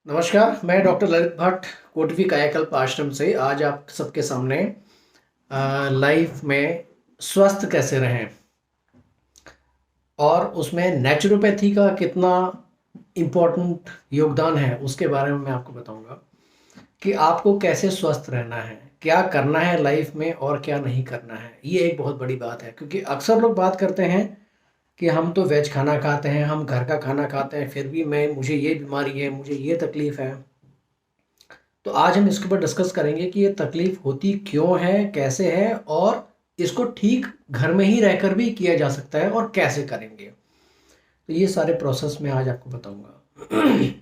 नमस्कार, मैं डॉक्टर ललित भट्ट कोटवी कायाकल्प आश्रम से आज आप सबके सामने लाइफ में स्वस्थ कैसे रहें और उसमें नेचुरोपैथी का कितना इम्पोर्टेंट योगदान है उसके बारे में मैं आपको बताऊंगा कि आपको कैसे स्वस्थ रहना है, क्या करना है लाइफ में और क्या नहीं करना है। ये एक बहुत बड़ी बात है क्योंकि अक्सर लोग बात करते हैं कि हम तो वेज खाना खाते हैं, हम घर का खाना खाते हैं, फिर भी मुझे ये बीमारी है, मुझे ये तकलीफ़ है। तो आज हम इसके ऊपर डिस्कस करेंगे कि ये तकलीफ होती क्यों है, कैसे है और इसको ठीक घर में ही रहकर भी किया जा सकता है और कैसे करेंगे। तो ये सारे प्रोसेस मैं आज आपको बताऊंगा।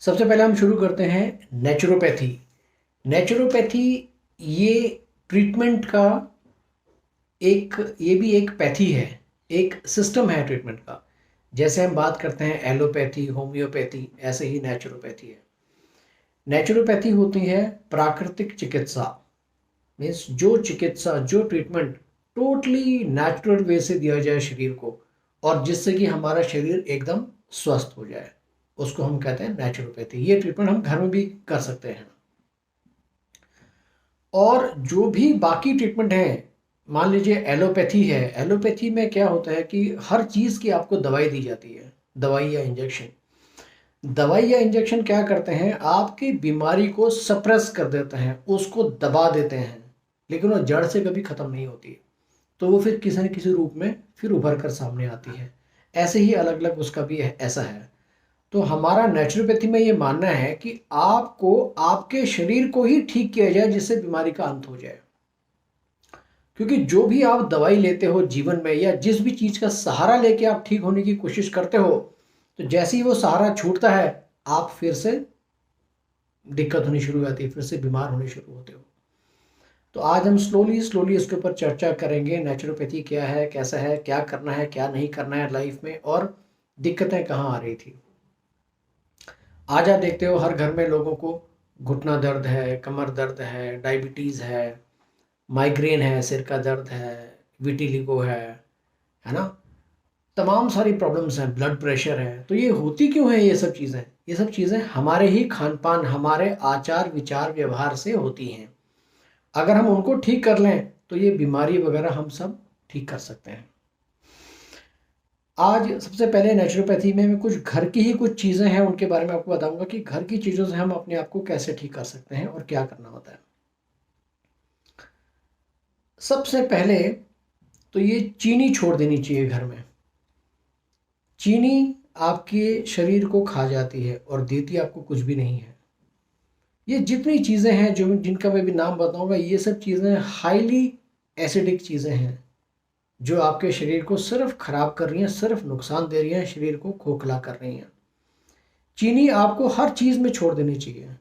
सबसे पहले हम शुरू करते हैं नेचुरोपैथी। नेचुरोपैथी ये ट्रीटमेंट का ये भी एक पैथी है, एक सिस्टम है ट्रीटमेंट का। जैसे हम बात करते हैं एलोपैथी, होम्योपैथी, ऐसे ही नेचुरोपैथी है। नेचुरोपैथी होती है प्राकृतिक चिकित्सा। मीन्स जो चिकित्सा, जो ट्रीटमेंट टोटली नेचुरल वे से दिया जाए शरीर को और जिससे कि हमारा शरीर एकदम स्वस्थ हो जाए, उसको हम कहते हैं नेचुरोपैथी। ये ट्रीटमेंट हम घर में भी कर सकते हैं। और जो भी बाकी ट्रीटमेंट है, मान लीजिए एलोपैथी है, एलोपैथी में क्या होता है कि हर चीज़ की आपको दवाई दी जाती है, दवाई या इंजेक्शन। दवाई या इंजेक्शन क्या करते हैं, आपकी बीमारी को सप्रेस कर देते हैं, उसको दबा देते हैं, लेकिन वो जड़ से कभी ख़त्म नहीं होती। तो वो फिर किसी न किसी रूप में फिर उभर कर सामने आती है। ऐसे ही अलग अलग उसका भी ऐसा है। तो हमारा नेचुरोपैथी में ये मानना है कि आपको आपके शरीर को ही ठीक किया जाए जिससे बीमारी का अंत हो जाए। क्योंकि जो भी आप दवाई लेते हो जीवन में या जिस भी चीज़ का सहारा लेके आप ठीक होने की कोशिश करते हो, तो जैसे ही वो सहारा छूटता है आप फिर से दिक्कत होनी शुरू हो जाती है, फिर से बीमार होने शुरू होते हो। तो आज हम स्लोली स्लोली इसके ऊपर चर्चा करेंगे, नेचुरोपैथी क्या है, कैसा है, क्या करना है, क्या नहीं करना है लाइफ में और दिक्कतें कहाँ आ रही थी। आज आप देखते हो हर घर में लोगों को घुटना दर्द है, कमर दर्द है, डायबिटीज़ है, माइग्रेन है, सिर का दर्द है, विटिलिगो है ना। तमाम सारी प्रॉब्लम्स हैं, ब्लड प्रेशर है। तो ये होती क्यों है ये सब चीज़ें? ये सब चीज़ें हमारे ही खान पान, हमारे आचार विचार व्यवहार से होती हैं। अगर हम उनको ठीक कर लें तो ये बीमारी वगैरह हम सब ठीक कर सकते हैं। आज सबसे पहले नेचुरोपैथी में मैं कुछ घर की ही कुछ चीज़ें हैं उनके बारे में आपको बताऊंगा कि घर की चीज़ों से हम अपने आप को कैसे ठीक कर सकते हैं और क्या करना होता है। सबसे पहले तो ये चीनी छोड़ देनी चाहिए घर में। चीनी आपके शरीर को खा जाती है और देती आपको कुछ भी नहीं है। ये जितनी चीज़ें हैं जो जिनका मैं भी नाम बताऊंगा, ये सब चीज़ें हाईली एसिडिक चीज़ें हैं जो आपके शरीर को सिर्फ खराब कर रही हैं, सिर्फ नुकसान दे रही हैं, शरीर को खोखला कर रही हैं। चीनी आपको हर चीज़ में छोड़ देनी चाहिए।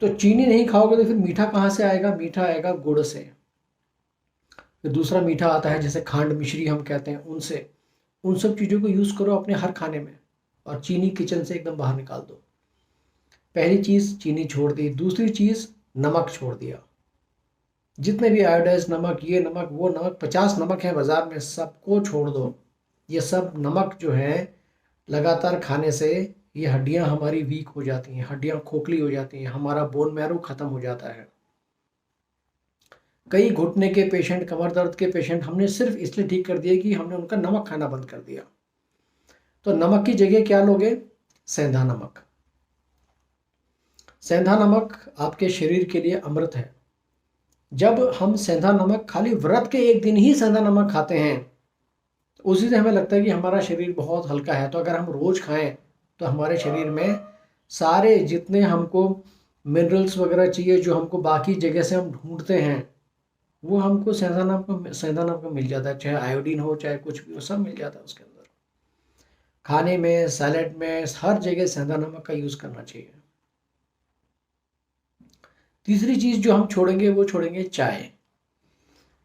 तो चीनी नहीं खाओगे तो फिर मीठा कहाँ से आएगा? मीठा आएगा गुड़ से। फिर दूसरा मीठा आता है जैसे खांड मिश्री हम कहते हैं, उनसे। उन सब चीज़ों को यूज़ करो अपने हर खाने में और चीनी किचन से एकदम बाहर निकाल दो। पहली चीज़ चीनी छोड़ दी। दूसरी चीज़ नमक छोड़ दिया। जितने भी आयोडाइज नमक, ये नमक, वो नमक, 50 नमक है बाज़ार में, सबको छोड़ दो। ये सब नमक जो है लगातार खाने से ये हड्डियां हमारी वीक हो जाती हैं, हड्डियां खोखली हो जाती हैं, हमारा बोन मैरो ख़त्म हो जाता है। कई घुटने के पेशेंट, कमर दर्द के पेशेंट हमने सिर्फ इसलिए ठीक कर दिए कि हमने उनका नमक खाना बंद कर दिया। तो नमक की जगह क्या लोगे? सेंधा नमक। सेंधा नमक आपके शरीर के लिए अमृत है। जब हम सेंधा नमक खाली व्रत के एक दिन ही सेंधा नमक खाते हैं, तो उसी से हमें लगता है कि हमारा शरीर बहुत हल्का है। तो अगर हम रोज़ खाएं तो हमारे शरीर में सारे जितने हमको मिनरल्स वगैरह चाहिए जो हमको बाकी जगह से हम ढूंढते हैं, वो हमको सेंधा नमक में मिल जाता है। चाहे आयोडीन हो, चाहे कुछ भी हो, सब मिल जाता है उसके अंदर। खाने में, सैलेड में, हर जगह सेंधा नमक का यूज़ करना चाहिए। तीसरी चीज़ जो हम छोड़ेंगे वो छोड़ेंगे चाय।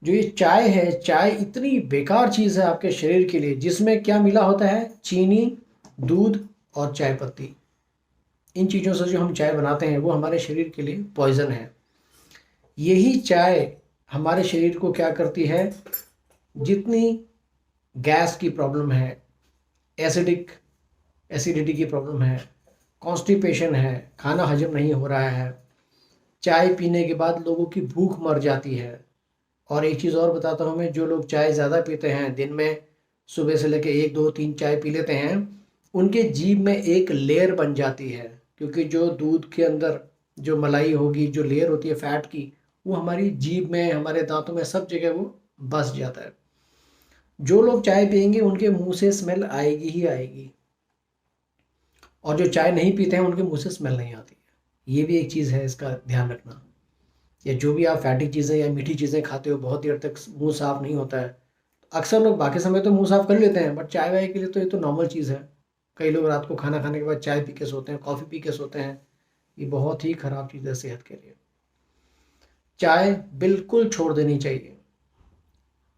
जो ये चाय है, चाय इतनी बेकार चीज़ है आपके शरीर के लिए, जिसमें क्या मिला होता है? चीनी, दूध और चाय पत्ती। इन चीज़ों से जो हम चाय बनाते हैं वो हमारे शरीर के लिए पॉइजन है। यही चाय हमारे शरीर को क्या करती है? जितनी गैस की प्रॉब्लम है, एसिडिक एसिडिटी की प्रॉब्लम है, कॉन्स्टिपेशन है, खाना हजम नहीं हो रहा है, चाय पीने के बाद लोगों की भूख मर जाती है। और एक चीज़ और बताता हूँ मैं, जो लोग चाय ज़्यादा पीते हैं, दिन में सुबह से लेकर 1 2 3 चाय पी लेते हैं, उनके जीभ में एक लेयर बन जाती है, क्योंकि जो दूध के अंदर जो मलाई होगी, जो लेयर होती है फैट की, वो हमारी जीभ में, हमारे दांतों में, सब जगह वो बस जाता है। जो लोग चाय पियेंगे उनके मुंह से स्मेल आएगी ही आएगी, और जो चाय नहीं पीते हैं उनके मुंह से स्मेल नहीं आती है। ये भी एक चीज़ है, इसका ध्यान रखना। या जो भी आप फैटी चीज़ें या मीठी चीज़ें खाते हो, बहुत देर तक मुंह साफ नहीं होता है। अक्सर लोग बाकी समय तो मुंह साफ कर लेते हैं, बट चाय वाय के लिए तो ये तो नॉर्मल चीज़ है। कई लोग रात को खाना खाने के बाद चाय पी के सोते हैं, कॉफ़ी पी के सोते हैं। ये बहुत ही ख़राब चीज़ है सेहत के लिए। चाय बिल्कुल छोड़ देनी चाहिए।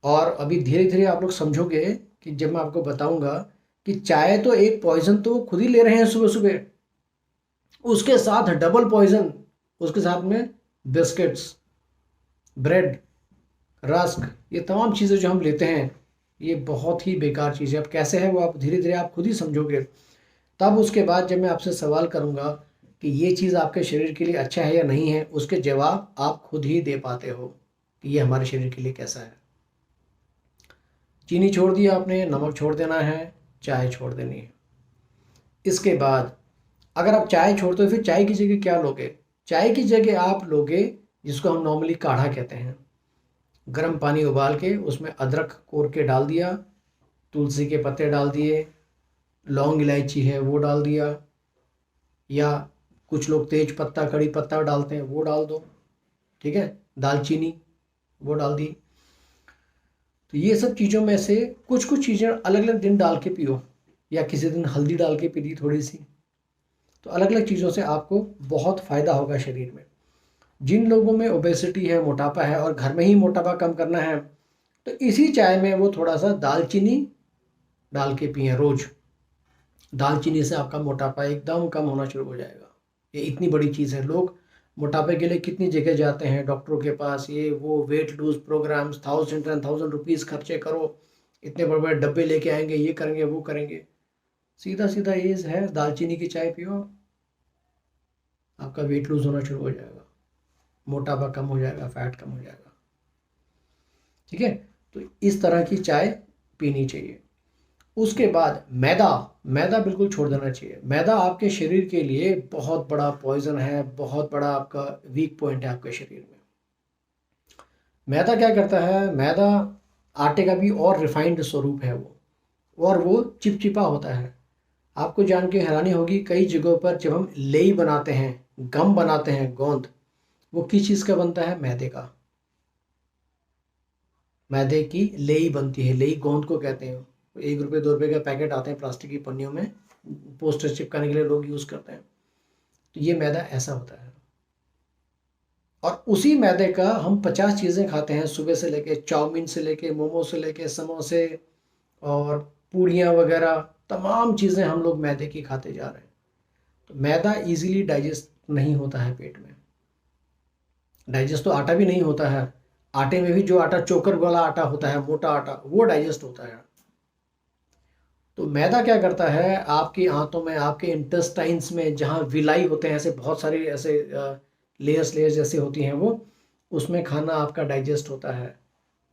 और अभी धीरे धीरे आप लोग समझोगे कि जब मैं आपको बताऊंगा कि चाय तो एक पॉइजन तो खुद ही ले रहे हैं सुबह सुबह, उसके साथ डबल पॉइजन, उसके साथ में बिस्किट्स, ब्रेड, रस्क, ये तमाम चीज़ें जो हम लेते हैं, ये बहुत ही बेकार चीज़ है। अब कैसे है वो आप धीरे धीरे आप खुद ही समझोगे। तब उसके बाद जब मैं आपसे सवाल करूंगा कि ये चीज़ आपके शरीर के लिए अच्छा है या नहीं है, उसके जवाब आप खुद ही दे पाते हो कि ये हमारे शरीर के लिए कैसा है। चीनी छोड़ दिया आपने, नमक छोड़ देना है, चाय छोड़ देनी है। इसके बाद अगर आप चाय छोड़ते हो, फिर चाय की जगह क्या लोगे? चाय की जगह आप लोगे जिसको हम नॉर्मली काढ़ा कहते हैं। गर्म पानी उबाल के उसमें अदरक कोर के डाल दिया, तुलसी के पत्ते डाल दिए, लौंग इलायची है वो डाल दिया, या कुछ लोग तेज पत्ता कड़ी पत्ता डालते हैं वो डाल दो, ठीक है, दालचीनी वो डाल दी। तो ये सब चीज़ों में से कुछ कुछ चीज़ें अलग अलग दिन डाल के पियो, या किसी दिन हल्दी डाल के पी ली थोड़ी सी। तो अलग अलग चीज़ों से आपको बहुत फ़ायदा होगा शरीर में। जिन लोगों में ओबेसिटी है, मोटापा है, और घर में ही मोटापा कम करना है, तो इसी चाय में वो थोड़ा सा दालचीनी डाल के पिए रोज़। दालचीनी से आपका मोटापा एकदम कम होना शुरू हो जाएगा। ये इतनी बड़ी चीज़ है। लोग मोटापे के लिए कितनी जगह जाते हैं, डॉक्टरों के पास, ये वो वेट लूज प्रोग्राम्स, 1000 1000 रुपीज़ खर्चे करो, इतने बड़े बड़े डब्बे लेके आएंगे, ये करेंगे वो करेंगे। सीधा सीधा ये है, दालचीनी की चाय पियो, आपका वेट लूज होना शुरू हो जाएगा, मोटापा कम हो जाएगा, फैट कम हो जाएगा। ठीक है, तो इस तरह की चाय पीनी चाहिए। उसके बाद मैदा, मैदा बिल्कुल छोड़ देना चाहिए। मैदा आपके शरीर के लिए बहुत बड़ा पॉइजन है, बहुत बड़ा आपका वीक पॉइंट है आपके शरीर में। मैदा क्या करता है? मैदा आटे का भी और रिफाइंड स्वरूप है वो, और वो चिपचिपा होता है। आपको जान के हैरानी होगी, कई जगहों पर जब हम लेई बनाते हैं, गम बनाते हैं, गोंद, वो किस चीज़ का बनता है? मैदे का। मैदे की लेई बनती है, लेई गोंद को कहते हैं। 1 रुपये 2 रुपये का पैकेट आते हैं प्लास्टिक की पन्नियों में, पोस्टर चिपकाने के लिए लोग यूज़ करते हैं। तो ये मैदा ऐसा होता है। और उसी मैदे का हम 50 चीज़ें खाते हैं, सुबह से लेके चाउमीन से लेके मोमो से लेके समोसे और पूड़ियाँ वगैरह, तमाम चीज़ें हम लोग मैदे की खाते जा रहे हैं। तो मैदा इजीली डाइजेस्ट नहीं होता है पेट में। डाइजेस्ट तो आटा भी नहीं होता है। आटे में भी जो आटा चोकर वाला आटा होता है, मोटा आटा, वो डाइजेस्ट होता है। तो मैदा क्या करता है? आपकी आंतों में, आपके इंटेस्टाइन्स में, जहाँ विलाई होते हैं, ऐसे बहुत सारे ऐसे लेयर्स लेयर्स जैसे होती हैं वो, उसमें खाना आपका डाइजेस्ट होता है।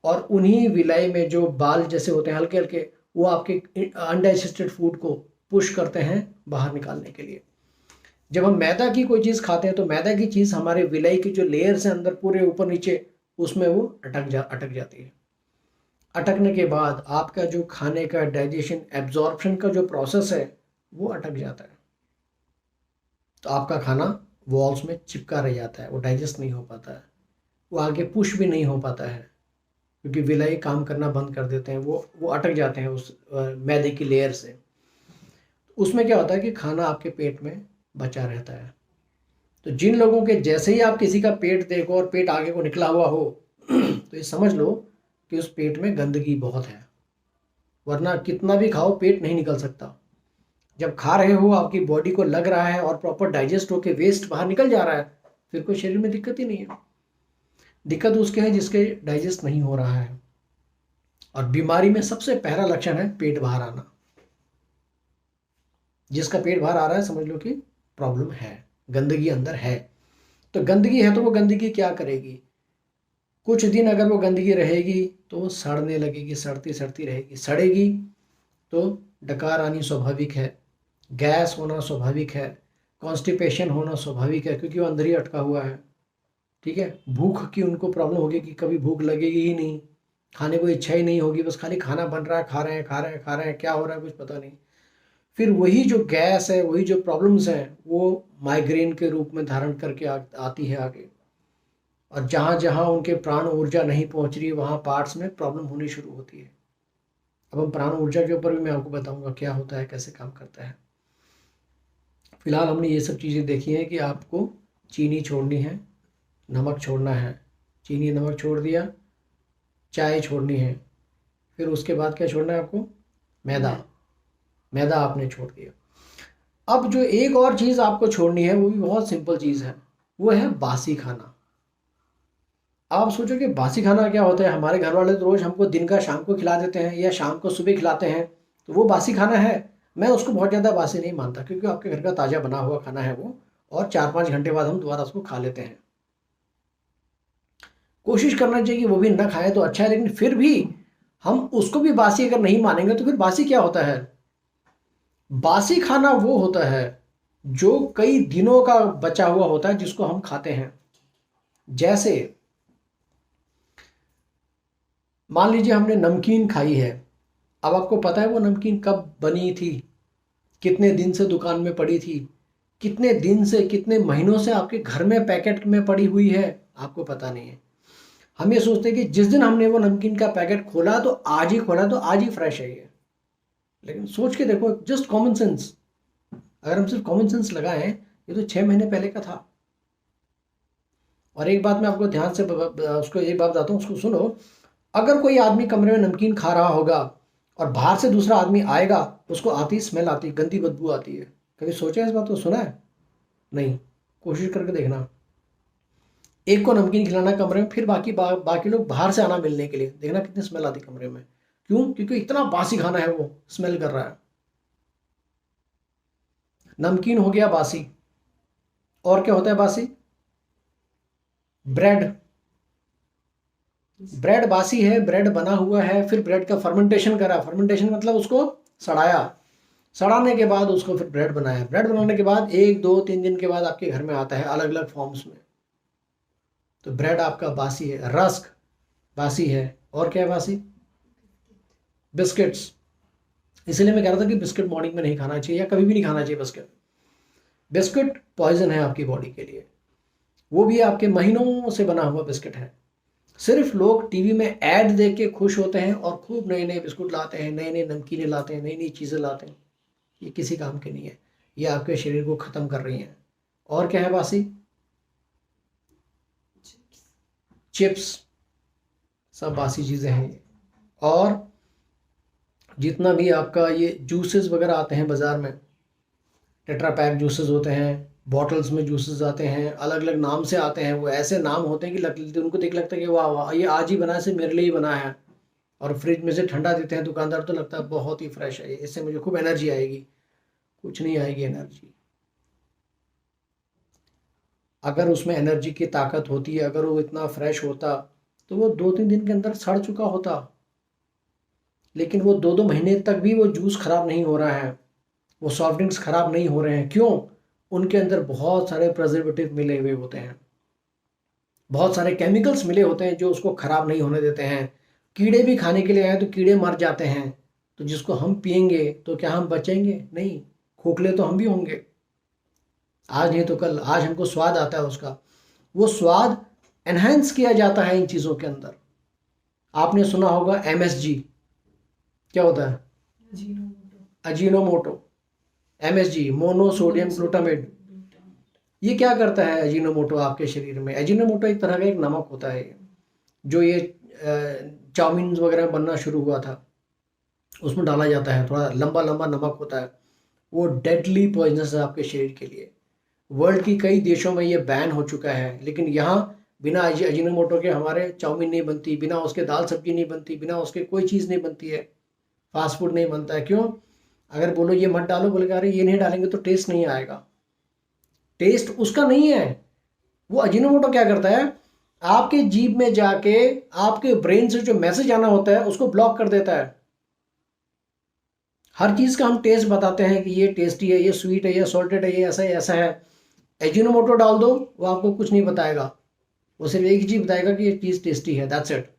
और उन्हीं विलाई में जो बाल जैसे होते हैं हल्के हल्के, वो आपके अनडाइजेस्टेड फूड को पुश करते हैं बाहर निकालने के लिए। जब हम मैदा की कोई चीज़ खाते हैं, तो मैदा की चीज़ हमारे विलाई की जो लेयर्स हैं अंदर पूरे ऊपर नीचे, उसमें वो अटक जाती है। अटकने के बाद आपका जो खाने का डाइजेशन, एब्जॉर्प्शन का जो प्रोसेस है, वो अटक जाता है। तो आपका खाना वॉल्स में चिपका रह जाता है, वो डाइजेस्ट नहीं हो पाता है, वो आगे पुश भी नहीं हो पाता है, क्योंकि विलाई काम करना बंद कर देते हैं, वो अटक जाते हैं उस मैदे की लेयर से। उसमें क्या होता है कि खाना आपके पेट में बचा रहता है। तो जिन लोगों के जैसे ही आप किसी का पेट देखो और पेट आगे को निकला हुआ हो, तो ये समझ लो कि उस पेट में गंदगी बहुत है, वरना कितना भी खाओ पेट नहीं निकल सकता। जब खा रहे हो, आपकी बॉडी को लग रहा है और प्रॉपर डाइजेस्ट होके वेस्ट बाहर निकल जा रहा है, फिर कोई शरीर में दिक्कत ही नहीं है। दिक्कत उसके है जिसके डाइजेस्ट नहीं हो रहा है। और बीमारी में सबसे पहला लक्षण है पेट बाहर आना। जिसका पेट बाहर आ रहा है समझ लो कि प्रॉब्लम है, गंदगी अंदर है। तो गंदगी है तो वो गंदगी क्या करेगी, कुछ दिन अगर वो गंदगी रहेगी तो वो सड़ने लगेगी, सड़ती सड़ती रहेगी, सड़ेगी तो डकार आनी स्वाभाविक है, गैस होना स्वाभाविक है, कॉन्स्टिपेशन होना स्वाभाविक है, क्योंकि वो अंदर ही अटका हुआ है। ठीक है, भूख की उनको प्रॉब्लम होगी कि कभी भूख लगेगी ही नहीं, खाने को इच्छा ही नहीं होगी, बस खाली खाना बन रहा है, खा रहे हैं खा रहे हैं खा रहे हैं, क्या हो रहा है कुछ पता नहीं। फिर वही जो गैस है, वही जो प्रॉब्लम्स हैं, वो माइग्रेन के रूप में धारण करके आती है आगे। और जहाँ जहाँ उनके प्राण ऊर्जा नहीं पहुँच रही, वहाँ पार्ट्स में प्रॉब्लम होनी शुरू होती है। अब हम प्राण ऊर्जा के ऊपर भी मैं आपको बताऊंगा क्या होता है, कैसे काम करता है। फिलहाल हमने ये सब चीज़ें देखी हैं कि आपको चीनी छोड़नी है, नमक छोड़ना है, चीनी नमक छोड़ दिया, चाय छोड़नी है, फिर उसके बाद क्या छोड़ना है आपको, मैदा, मैदा आपने छोड़ दिया। अब जो एक और चीज़ आपको छोड़नी है वो भी बहुत सिंपल चीज़ है, वो है बासी खाना। आप सोचो कि बासी खाना क्या होता है, हमारे घर वाले तो रोज़ हमको दिन का शाम को खिला देते हैं या शाम को सुबह खिलाते हैं, तो वो बासी खाना है। मैं उसको बहुत ज़्यादा बासी नहीं मानता, क्योंकि आपके घर का ताज़ा बना हुआ खाना है वो, और 4-5 घंटे बाद हम दोबारा उसको खा लेते हैं। कोशिश करना चाहिए कि वो भी ना खाएं तो अच्छा है, लेकिन फिर भी हम उसको भी बासी अगर नहीं मानेंगे तो फिर बासी क्या होता है, बासी खाना वो होता है जो कई दिनों का बचा हुआ होता है जिसको हम खाते हैं। जैसे मान लीजिए हमने नमकीन खाई है, अब आपको पता है वो नमकीन कब बनी थी, कितने दिन से दुकान में पड़ी थी, कितने दिन से, कितने महीनों से आपके घर में पैकेट में पड़ी हुई है, आपको पता नहीं है। हम ये सोचते हैं कि जिस दिन हमने वो नमकीन का पैकेट खोला तो आज ही खोला, तो आज ही फ्रेश है ये। लेकिन सोच के देखो, जस्ट कॉमन सेंस, अगर हम सिर्फ कॉमन सेंस लगाएं, ये तो 6 महीने पहले का था। और एक बात मैं आपको ध्यान से उसको एक बात बताता हूँ, उसको सुनो। अगर कोई आदमी कमरे में नमकीन खा रहा होगा और बाहर से दूसरा आदमी आएगा, उसको आती स्मेल आती, गंदी बदबू आती है। कभी सोचा इस बात को, सुना है? नहीं। कोशिश करके देखना, एक को नमकीन खिलाना कमरे में, फिर बाकी लोग बाहर से आना मिलने के लिए, देखना कितनी स्मेल आती कमरे में। क्यों? क्योंकि इतना बासी खाना है, वो स्मेल कर रहा है। नमकीन हो गया बासी। और क्या होता है बासी? ब्रेड। ब्रेड बासी है, ब्रेड बना हुआ है, फिर ब्रेड का फर्मेंटेशन करा, फर्मेंटेशन मतलब उसको सड़ाया, सड़ाने के बाद उसको फिर ब्रेड बनाया, ब्रेड बनाने के बाद 1-2-3 दिन के बाद आपके घर में आता है अलग अलग फॉर्म्स में। तो ब्रेड आपका बासी है। रस्क बासी है। और क्या है बासी? बिस्किट्स। इसलिए मैं कह रहा था कि बिस्किट मॉर्निंग में नहीं खाना चाहिए, या कभी भी नहीं खाना चाहिए बिस्किट। बिस्किट पॉइजन है आपकी बॉडी के लिए, वो भी आपके महीनों से बना हुआ बिस्किट है। सिर्फ लोग टीवी में ऐड देख के खुश होते हैं और खूब नए नए बिस्कुट लाते हैं, नए नए नमकीनें लाते हैं, नई नई चीज़ें लाते हैं। ये किसी काम के नहीं है, ये आपके शरीर को ख़त्म कर रही हैं। और क्या है बासी? चिप्स, सब बासी चीज़ें हैं ये। और जितना भी आपका ये जूसेस वगैरह आते हैं बाज़ार में, टेट्रा पैक जूसेस होते हैं, बॉटल्स में जूसेस आते हैं, अलग अलग नाम से आते हैं, वो ऐसे नाम होते हैं कि उनको देख लगता है कि वाह वाह ये आज ही बना है, सिर्फ मेरे लिए ही बना है। और फ्रिज में से ठंडा देते हैं दुकानदार, तो लगता है बहुत ही फ्रेश है, इससे मुझे खूब एनर्जी आएगी। कुछ नहीं आएगी एनर्जी। अगर उसमें एनर्जी की ताकत होती है, अगर वो इतना फ्रेश होता तो वो 2-3 दिन के अंदर सड़ चुका होता। लेकिन वो 2-2 महीने तक भी वो जूस खराब नहीं हो रहा है, वो सॉफ्ट ड्रिंक्स खराब नहीं हो रहे हैं। क्यों? उनके अंदर बहुत सारे प्रिजर्वेटिव मिले हुए होते हैं, बहुत सारे केमिकल्स मिले होते हैं जो उसको खराब नहीं होने देते हैं। कीड़े भी खाने के लिए आए तो कीड़े मर जाते हैं, तो जिसको हम पियेंगे तो क्या हम बचेंगे? नहीं, खोखले तो हम भी होंगे। आज नहीं तो कल, आज हमको स्वाद आता है उसका, वो स्वाद एनहेंस किया जाता है इन चीज़ों के अंदर। आपने सुना होगा MSG, क्या होता है? Ajinomoto. MSG mono sodium glutamate. ये क्या करता है अजीनोमोटो आपके शरीर में? अजीनोमोटो एक तरह का एक नमक होता है, जो ये चाउमीन वगैरह बनना शुरू हुआ था, उसमें डाला जाता है, थोड़ा लंबा लंबा नमक होता है। वो डेडली पॉइजनस है आपके शरीर के लिए। वर्ल्ड की कई देशों में ये बैन हो चुका है, लेकिन यहाँ बिना अजीनोमोटो के हमारे चाउमीन नहीं बनती, बिना उसके दाल सब्जी नहीं बनती, बिना उसके कोई चीज़ नहीं बनती है, फास्ट फूड नहीं बनता है। क्यों? अगर बोलो ये मत डालो, बोलेगा अरे ये नहीं डालेंगे तो टेस्ट नहीं आएगा। टेस्ट उसका नहीं है। वो अजीनोमोटो क्या करता है, आपके जीभ में जाके आपके ब्रेन से जो मैसेज आना होता है उसको ब्लॉक कर देता है। हर चीज़ का हम टेस्ट बताते हैं कि ये टेस्टी है, ये स्वीट है, ये सॉल्टेड है, ये ऐसा है, ऐसा है। एजिनोमोटो डाल दो, वो आपको कुछ नहीं बताएगा। वो सिर्फ एक ही चीज़ बताएगा कि ये चीज़ टेस्टी है, दैट्स इट।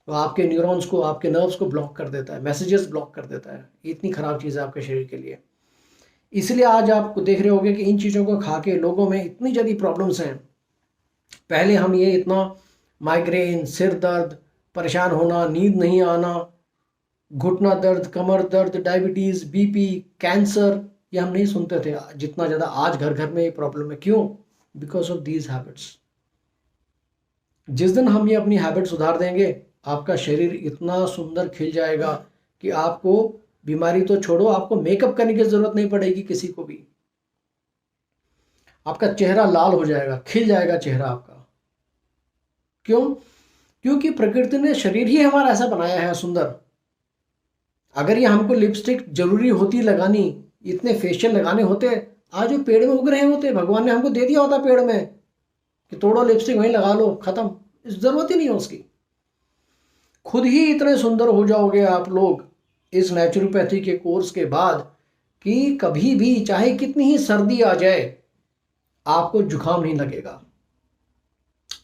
वो आपके न्यूरॉन्स को, आपके नर्व्स को ब्लॉक कर देता है, मैसेजेस ब्लॉक कर देता है। इतनी ख़राब चीज़ है आपके शरीर के लिए। इसलिए आज आप देख रहे होंगे कि इन चीज़ों को खा के लोगों में इतनी ज़्यादा प्रॉब्लम्स हैं। पहले हम ये इतना माइग्रेन, सिर दर्द, परेशान होना, नींद नहीं आना, घुटना दर्द, कमर दर्द, डायबिटीज़, बीपी, कैंसर, ये हम नहीं सुनते थे जितना ज़्यादा आज घर घर में ये प्रॉब्लम है। क्यों? Because of these habits. जिस दिन हम ये अपनी हैबिट सुधार देंगे, आपका शरीर इतना सुंदर खिल जाएगा कि आपको बीमारी तो छोड़ो, आपको मेकअप करने की ज़रूरत नहीं पड़ेगी किसी को भी। आपका चेहरा लाल हो जाएगा, खिल जाएगा चेहरा आपका। क्यों? क्योंकि प्रकृति ने शरीर ही हमारा ऐसा बनाया है सुंदर। अगर ये हमको लिपस्टिक जरूरी होती लगानी, इतने फेशियल लगाने होते, आज वो पेड़ में उग रहे होते, भगवान ने हमको दे दिया होता पेड़ में कि तोड़ो लिपस्टिक वहीं लगा लो, खत्म, जरूरत ही नहीं है उसकी। खुद ही इतने सुंदर हो जाओगे आप लोग इस नेचुरोपैथी के कोर्स के बाद कि कभी भी चाहे कितनी ही सर्दी आ जाए आपको जुकाम नहीं लगेगा,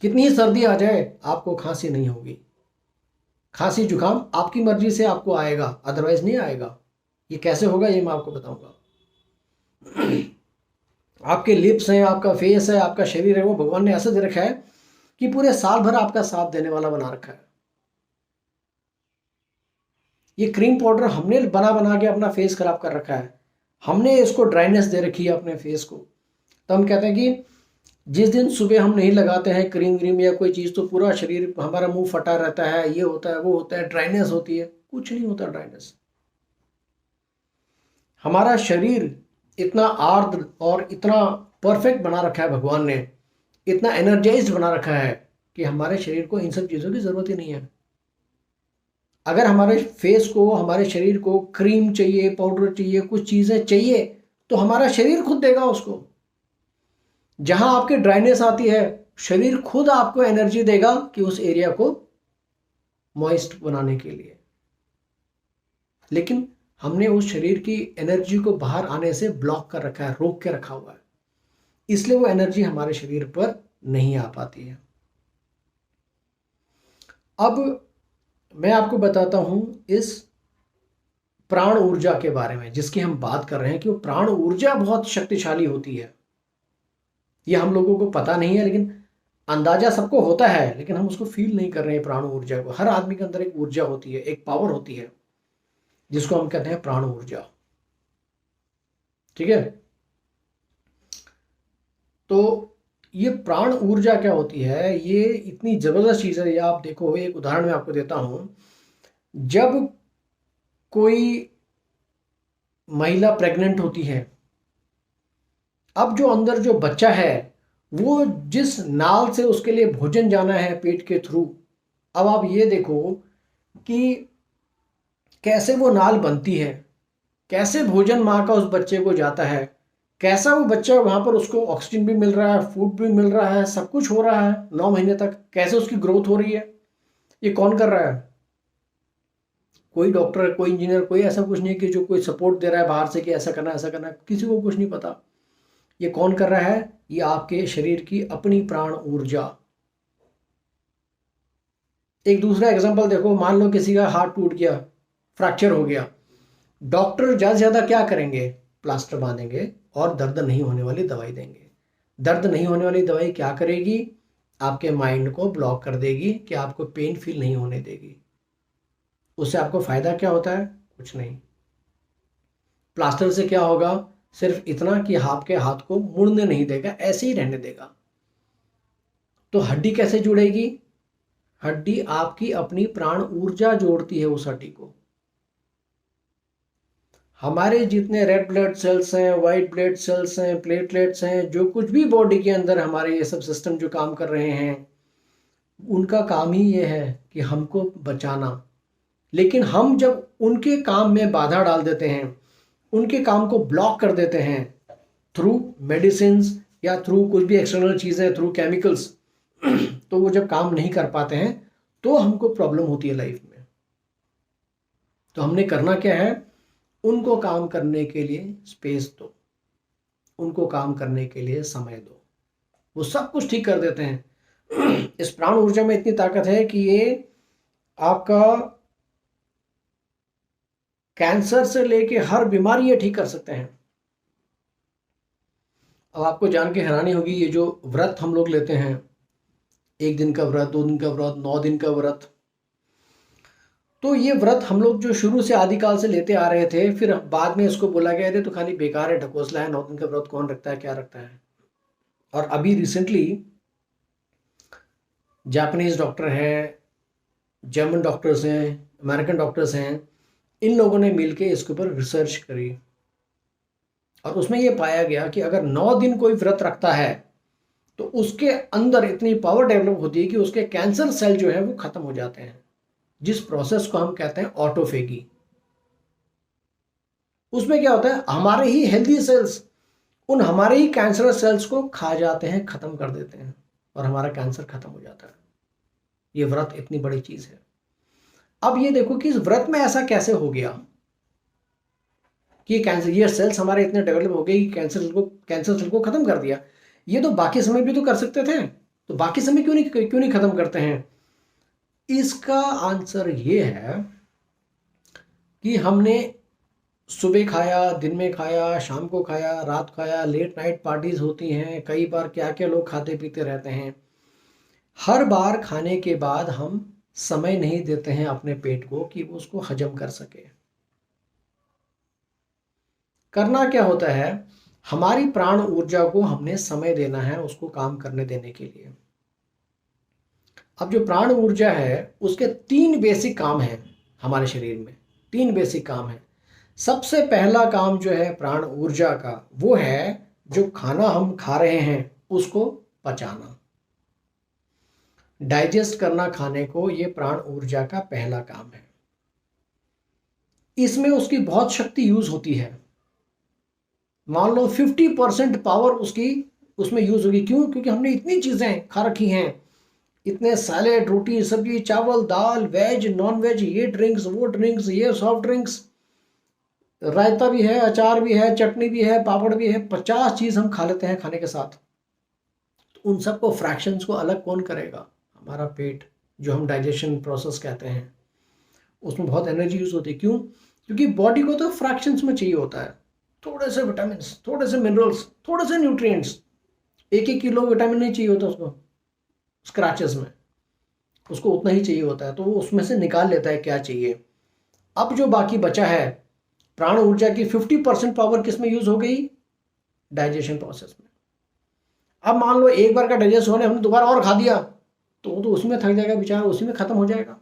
कितनी ही सर्दी आ जाए आपको खांसी नहीं होगी। खांसी जुकाम आपकी मर्जी से आपको आएगा, अदरवाइज नहीं आएगा। ये कैसे होगा ये मैं आपको बताऊंगा। आपके लिप्स हैं, आपका फेस है, आपका शरीर है, वो भगवान ने ऐसा दे रखा है कि पूरे साल भर आपका साथ देने वाला बना रखा है। ये क्रीम पाउडर हमने बना बना के अपना फेस खराब कर रखा है, हमने इसको ड्राइनेस दे रखी है अपने फेस को। तो हम कहते हैं कि जिस दिन सुबह हम नहीं लगाते हैं क्रीम व्रीम या कोई चीज़ तो पूरा शरीर हमारा मुंह फटा रहता है, ये होता है, वो होता है, ड्राइनेस होती है। कुछ नहीं होता ड्राइनेस। हमारा शरीर इतना आर्द्र और इतना परफेक्ट बना रखा है भगवान ने, इतना एनर्जाइज्ड बना रखा है कि हमारे शरीर को इन सब चीज़ों की ज़रूरत ही नहीं है। अगर हमारे फेस को, हमारे शरीर को क्रीम चाहिए, पाउडर चाहिए, कुछ चीज़ें चाहिए, तो हमारा शरीर खुद देगा उसको। जहां आपकी ड्राइनेस आती है, शरीर खुद आपको एनर्जी देगा कि उस एरिया को मॉइस्ट बनाने के लिए। लेकिन हमने उस शरीर की एनर्जी को बाहर आने से ब्लॉक कर रखा है, रोक के रखा हुआ है, इसलिए वो एनर्जी हमारे शरीर पर नहीं आ पाती है। अब मैं आपको बताता हूं इस प्राण ऊर्जा के बारे में जिसकी हम बात कर रहे हैं कि वो प्राण ऊर्जा बहुत शक्तिशाली होती है। ये हम लोगों को पता नहीं है, लेकिन अंदाजा सबको होता है, लेकिन हम उसको फील नहीं कर रहे हैं प्राण ऊर्जा को। हर आदमी के अंदर एक ऊर्जा होती है, एक पावर होती है जिसको हम कहते हैं प्राण ऊर्जा। ठीक है? तो ये प्राण ऊर्जा क्या होती है, ये इतनी जबरदस्त चीज है। ये आप देखो, एक उदाहरण मैं आपको देता हूं। जब कोई महिला प्रेग्नेंट होती है, अब जो अंदर जो बच्चा है, वो जिस नाल से उसके लिए भोजन जाना है पेट के थ्रू, अब आप ये देखो कि कैसे वो नाल बनती है, कैसे भोजन माँ का उस बच्चे को जाता है, कैसा वो बच्चा वहाँ पर उसको ऑक्सीजन भी मिल रहा है, फूड भी मिल रहा है, सब कुछ हो रहा है 9 महीने तक, कैसे उसकी ग्रोथ हो रही है, ये कौन कर रहा है? कोई डॉक्टर, कोई इंजीनियर, कोई ऐसा कुछ नहीं कि जो कोई सपोर्ट दे रहा है बाहर से कि ऐसा करना ऐसा करना, किसी को कुछ नहीं पता। ये कौन कर रहा है? ये आपके शरीर की अपनी प्राण ऊर्जा। एक दूसरा एग्जांपल देखो, मान लो किसी का हाथ टूट गया, फ्रैक्चर हो गया, डॉक्टर ज़्यादा से ज़्यादा क्या करेंगे? प्लास्टर बांधेंगे और दर्द नहीं होने वाली दवाई देंगे। दर्द नहीं होने वाली दवाई क्या करेगी? आपके माइंड को ब्लॉक कर देगी कि आपको पेन फील नहीं होने देगी। उससे आपको फ़ायदा क्या होता है? कुछ नहीं। प्लास्टर से क्या होगा? सिर्फ इतना कि आपके हाथ को मुड़ने नहीं देगा, ऐसे ही रहने देगा। तो हड्डी कैसे जुड़ेगी? हड्डी आपकी अपनी प्राण ऊर्जा जोड़ती है उस हड्डी को। हमारे जितने रेड ब्लड सेल्स हैं, वाइट ब्लड सेल्स हैं, प्लेटलेट्स हैं, जो कुछ भी बॉडी के अंदर हमारे ये सब सिस्टम जो काम कर रहे हैं, उनका काम ही ये है कि हमको बचाना। लेकिन हम जब उनके काम में बाधा डाल देते हैं, उनके काम को ब्लॉक कर देते हैं थ्रू मेडिसिन या थ्रू कुछ भी एक्सटर्नल चीज़ें, थ्रू केमिकल्स, तो वो जब काम नहीं कर पाते हैं तो हमको प्रॉब्लम होती है लाइफ में। तो हमने करना क्या है, उनको काम करने के लिए स्पेस दो, उनको काम करने के लिए समय दो, वो सब कुछ ठीक कर देते हैं। इस प्राण ऊर्जा में इतनी ताकत है कि ये आपका कैंसर से लेके हर बीमारी ये ठीक कर सकते हैं। अब आपको जान के हैरानी होगी, ये जो व्रत हम लोग लेते हैं, 1 दिन का व्रत, 2 दिन का व्रत, 9 दिन का व्रत, तो ये व्रत हम लोग जो शुरू से आदिकाल से लेते आ रहे थे, फिर बाद में इसको बोला गया था तो खाली बेकार है, ढकोसला है, 9 दिन का व्रत कौन रखता है, क्या रखता है। और अभी रिसेंटली जापानीज डॉक्टर हैं, जर्मन डॉक्टर्स हैं, अमेरिकन डॉक्टर्स हैं, इन लोगों ने मिलके इसके ऊपर रिसर्च करी और उसमें यह पाया गया कि अगर 9 दिन कोई व्रत रखता है तो उसके अंदर इतनी पावर डेवलप होती है कि उसके कैंसर सेल जो है वो खत्म हो जाते हैं, जिस प्रोसेस को हम कहते हैं ऑटोफेगी। उसमें क्या होता है, हमारे ही हेल्दी सेल्स उन हमारे ही कैंसर सेल्स को खा जाते हैं, खत्म कर देते हैं और हमारा कैंसर खत्म हो जाता है। ये व्रत इतनी बड़ी चीज है। अब ये देखो कि इस व्रत में ऐसा कैसे हो गया कि कैंसर, ये सेल्स हमारे इतने डेवलप हो गए कि कैंसर सेल को खत्म कर दिया। ये तो बाकी समय भी तो कर सकते थे, तो बाकी समय क्यों नहीं खत्म करते हैं। इसका आंसर ये है कि हमने सुबह खाया, दिन में खाया, शाम को खाया, रात खाया, लेट नाइट पार्टीज होती हैं, कई बार क्या क्या लोग खाते पीते रहते हैं। हर बार खाने के बाद हम समय नहीं देते हैं अपने पेट को कि वो उसको हजम कर सके। करना क्या होता है, हमारी प्राण ऊर्जा को हमने समय देना है उसको काम करने देने के लिए। अब जो प्राण ऊर्जा है उसके 3 बेसिक काम हैं हमारे शरीर में, 3 बेसिक काम हैं। सबसे पहला काम जो है प्राण ऊर्जा का, वो है जो खाना हम खा रहे हैं उसको पचाना, डाइजेस्ट करना खाने को, ये प्राण ऊर्जा का पहला काम है। इसमें उसकी बहुत शक्ति यूज होती है। मान लो 50% पावर उसकी उसमें यूज होगी। क्यों? क्योंकि हमने इतनी चीजें खा रखी हैं, इतने सैलेड, रोटी, सब्जी, चावल, दाल, वेज, नॉन वेज, ये ड्रिंक्स, वो ड्रिंक्स, ये सॉफ्ट ड्रिंक्स, रायता भी है, अचार भी है, चटनी भी है, पापड़ भी है, 50 चीज हम खा लेते हैं खाने के साथ। तो उन सबको फ्रैक्शंस को अलग कौन करेगा? हमारा पेट, जो हम डाइजेशन प्रोसेस कहते हैं, उसमें बहुत एनर्जी यूज होती है। क्यों? क्योंकि बॉडी को तो फ्रैक्शंस में चाहिए होता है, थोड़े से विटामिन, थोड़े से मिनरल्स, थोड़े से न्यूट्रिएंट्स। 1-1 किलो विटामिन नहीं चाहिए होता उसको स्क्रैचेस में, उसको उतना ही चाहिए होता है, तो वो उसमें से निकाल लेता है क्या चाहिए। अब जो बाकी बचा है, प्राण ऊर्जा की 50% पावर किस में यूज हो गई? डाइजेशन प्रोसेस में। अब मान लो एक बार का डाइजेस्ट होने हमने दोबारा और खा दिया तो वो तो उसमें थक जाएगा बेचारा, उसी में खत्म हो जाएगा।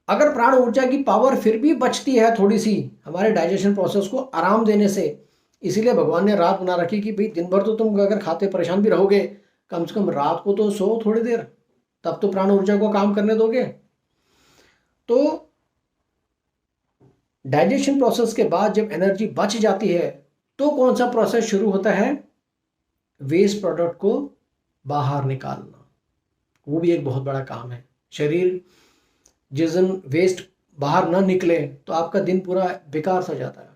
अगर प्राण ऊर्जा की पावर फिर भी बचती है थोड़ी सी हमारे डाइजेशन प्रोसेस को आराम देने से, इसीलिए भगवान ने रात बना रखी कि भाई दिन भर तो तुम अगर खाते परेशान भी रहोगे, कम से कम रात को तो सो थोड़ी देर, तब तो प्राण ऊर्जा को काम करने दोगे। तो डाइजेशन प्रोसेस के बाद जब एनर्जी बच जाती है तो कौन सा प्रोसेस शुरू होता है? वेस्ट प्रोडक्ट को बाहर निकालना। वो भी एक बहुत बड़ा काम है। शरीर जिस दिन वेस्ट बाहर ना निकले तो आपका दिन पूरा बेकार सा जाता है,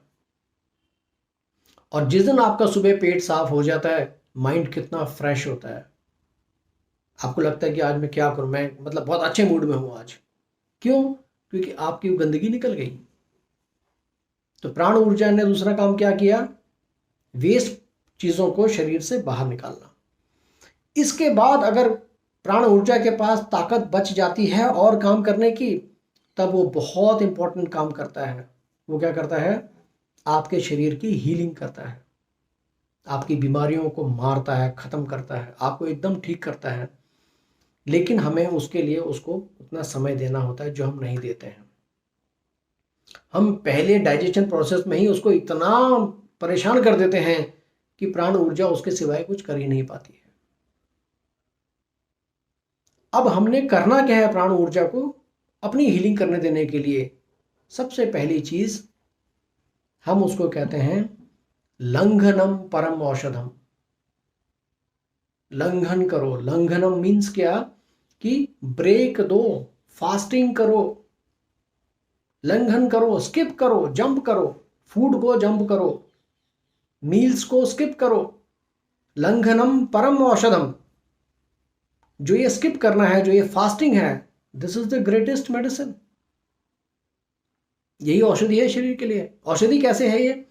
और जिस दिन आपका सुबह पेट साफ हो जाता है, माइंड कितना फ्रेश होता है। आपको लगता है कि आज मैं क्या करूं, मैं मतलब बहुत अच्छे मूड में हूं आज। क्यों? क्योंकि आपकी गंदगी निकल गई। तो प्राण ऊर्जा ने दूसरा काम क्या किया? वेस्ट चीजों को शरीर से बाहर निकालना। इसके बाद अगर प्राण ऊर्जा के पास ताकत बच जाती है और काम करने की, तब वो बहुत इंपॉर्टेंट काम करता है। वो क्या करता है? आपके शरीर की हीलिंग करता है, आपकी बीमारियों को मारता है, खत्म करता है, आपको एकदम ठीक करता है। लेकिन हमें उसके लिए उसको उतना समय देना होता है जो हम नहीं देते हैं। हम पहले डाइजेशन प्रोसेस में ही उसको इतना परेशान कर देते हैं कि प्राण ऊर्जा उसके सिवाय कुछ कर ही नहीं पाती है। अब हमने करना क्या है प्राण ऊर्जा को अपनी हीलिंग करने देने के लिए? सबसे पहली चीज हम उसको कहते हैं लंघनम परम औषधम। लंघन करो, लंघनम मीन्स क्या कि ब्रेक दो, फास्टिंग करो, लंघन करो, स्किप करो, जंप करो, फूड को जंप करो, मील्स को स्किप करो। लंघनम परम औषधम, जो ये स्किप करना है, जो ये फास्टिंग है, this is the greatest medicine. यही औषधि है शरीर के लिए। औषधि कैसे है ये?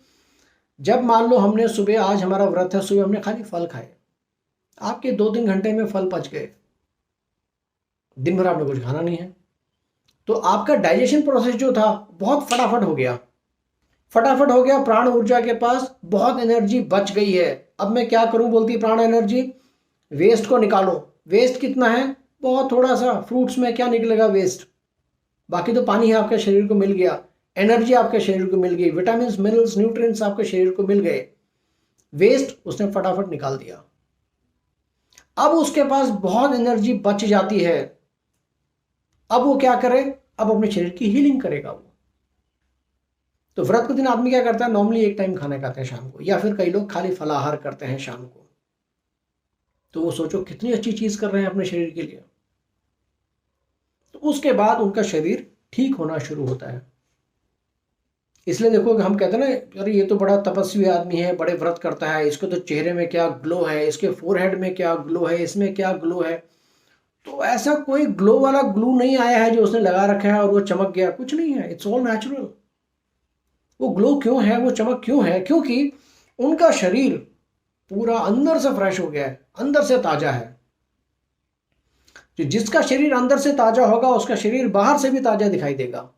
जब मान लो हमने सुबह, आज हमारा व्रत है, सुबह हमने खाली फल खाए, आपके 2-3 घंटे में फल पच गए, दिन भर आपने कुछ खाना नहीं है, तो आपका डाइजेशन प्रोसेस जो था बहुत फटाफट हो गया, फटाफट हो गया। प्राण ऊर्जा के पास बहुत एनर्जी बच गई है। अब मैं क्या करूं, बोलती है प्राण एनर्जी, वेस्ट को निकालो। वेस्ट कितना है? बहुत थोड़ा सा। फ्रूट्स में क्या निकलेगा? वेस्ट। बाकी तो पानी है, आपके शरीर को मिल गया, एनर्जी आपके शरीर को मिल गई, विटामिन, मिनरल्स, न्यूट्रिएंट्स आपके शरीर को मिल गए। वेस्ट उसने फटाफट निकाल दिया। अब उसके पास बहुत एनर्जी बच जाती है। अब वो क्या करे? अब अपने शरीर की हीलिंग करेगा वो। तो व्रत के दिन आदमी क्या करता है? नॉर्मली एक टाइम खाना खाते हैं शाम को, या फिर कई लोग खाली फलाहार करते हैं शाम को। तो वो सोचो कितनी अच्छी चीज कर रहे हैं अपने शरीर के लिए। तो उसके बाद उनका शरीर ठीक होना शुरू होता है। इसलिए देखो कि हम कहते हैं ना, अरे ये तो बड़ा तपस्वी आदमी है, बड़े व्रत करता है, इसको तो चेहरे में क्या ग्लो है, इसके फोरहेड में क्या ग्लो है, इसमें क्या ग्लो है। तो ऐसा कोई ग्लो वाला ग्लू नहीं आया है जो उसने लगा रखा है और वो चमक गया, कुछ नहीं है। It's all natural. वो ग्लो क्यों है, वो चमक क्यों है? क्योंकि उनका शरीर पूरा अंदर से फ्रेश हो गया है, अंदर से ताजा है। जो जिसका शरीर अंदर से ताजा होगा, उसका शरीर बाहर से भी ताजा दिखाई देगा।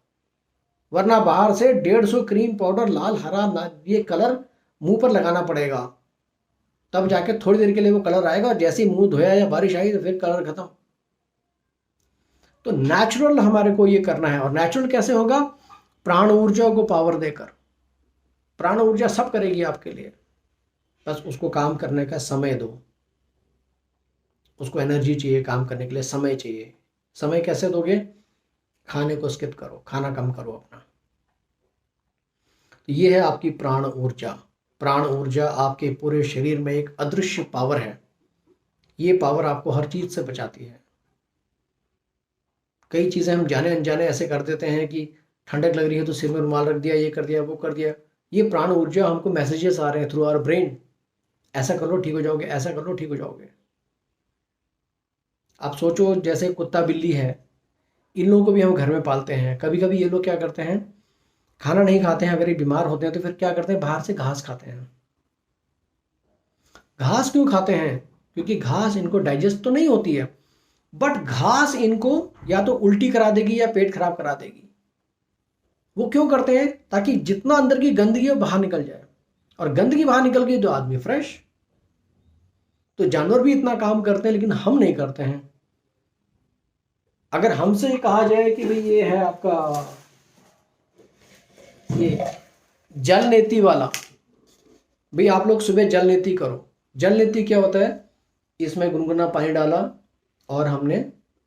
वरना बाहर से 150 क्रीम पाउडर, लाल, हरा, ये कलर मुंह पर लगाना पड़ेगा, तब जाके थोड़ी देर के लिए वो कलर आएगा। जैसे ही मुंह धोया या बारिश आई तो फिर कलर खत्म। तो नेचुरल हमारे को ये करना है। और नेचुरल कैसे होगा? प्राण ऊर्जा को पावर देकर। प्राण ऊर्जा सब करेगी आपके लिए, बस उसको काम करने का समय दो। उसको एनर्जी चाहिए, काम करने के लिए समय चाहिए। समय कैसे दोगे? खाने को स्किप करो, खाना कम करो अपना। तो ये है आपकी प्राण ऊर्जा। प्राण ऊर्जा आपके पूरे शरीर में एक अदृश्य पावर है। ये पावर आपको हर चीज से बचाती है। कई चीजें हम जाने अनजाने ऐसे कर देते हैं कि ठंडक लग रही है तो सिर में रुमाल रख दिया, ये कर दिया, वो कर दिया। ये प्राण ऊर्जा, हमको मैसेजेस आ रहे हैं थ्रू आवर ब्रेन, ऐसा कर लो ठीक हो जाओगे, ऐसा कर लो ठीक हो जाओगे। आप सोचो, जैसे कुत्ता बिल्ली है, इन लोगों को भी हम घर में पालते हैं। कभी कभी ये लोग क्या करते हैं, खाना नहीं खाते हैं, अगर ये बीमार होते हैं तो फिर क्या करते हैं, बाहर से घास खाते हैं। घास क्यों खाते हैं? क्योंकि घास इनको डाइजेस्ट तो नहीं होती है, बट घास इनको या तो उल्टी करा देगी या पेट खराब करा देगी। वो क्यों करते हैं? ताकि जितना अंदर की गंदगी है बाहर निकल जाए, और गंदगी बाहर निकल गई तो आदमी फ्रेश। तो जानवर भी इतना काम करते हैं, लेकिन हम नहीं करते हैं। अगर हमसे कहा जाए कि भाई ये है आपका ये जल नीति वाला, भाई आप लोग सुबह जल नीति करो। जल नीति क्या होता है? इसमें गुनगुना पानी डाला और हमने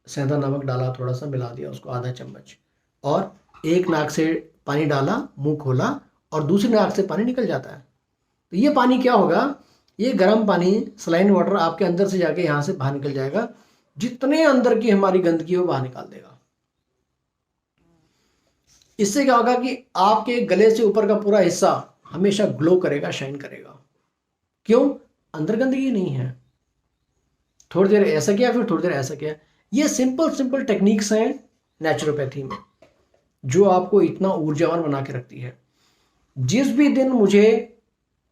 सेंधा नमक डाला, थोड़ा सा मिला दिया उसको, आधा चम्मच, और एक नाक से पानी डाला, मुंह खोला, और दूसरी नाक से पानी निकल जाता है। तो ये पानी क्या होगा? ये गर्म पानी, सलाइन वाटर, आपके अंदर से जाके यहाँ से बाहर निकल जाएगा। जितने अंदर की हमारी गंदगी हो बाहर निकाल देगा। इससे क्या होगा कि आपके गले से ऊपर का पूरा हिस्सा हमेशा ग्लो करेगा, शाइन करेगा। क्यों? अंदर गंदगी नहीं है। थोड़ी देर ऐसा किया, फिर थोड़ी देर ऐसा किया। ये सिंपल सिंपल टेक्निक्स हैं नेचुरोपैथी में, जो आपको इतना ऊर्जावान बना के रखती है। जिस भी दिन मुझे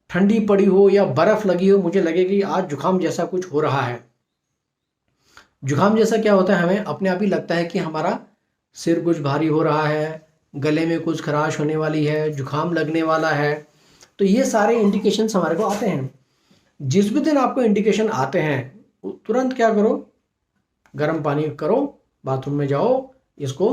ठंडी पड़ी हो या बर्फ लगी हो, मुझे लगे कि आज जुकाम जैसा कुछ हो रहा है। जुकाम जैसा क्या होता है? हमें अपने आप ही लगता है कि हमारा सिर कुछ भारी हो रहा है, गले में कुछ खराश होने वाली है, जुकाम लगने वाला है। तो ये सारे इंडिकेशंस हमारे को आते हैं। जिस भी दिन आपको इंडिकेशन आते हैं, तुरंत क्या करो? गर्म पानी करो, बाथरूम में जाओ, इसको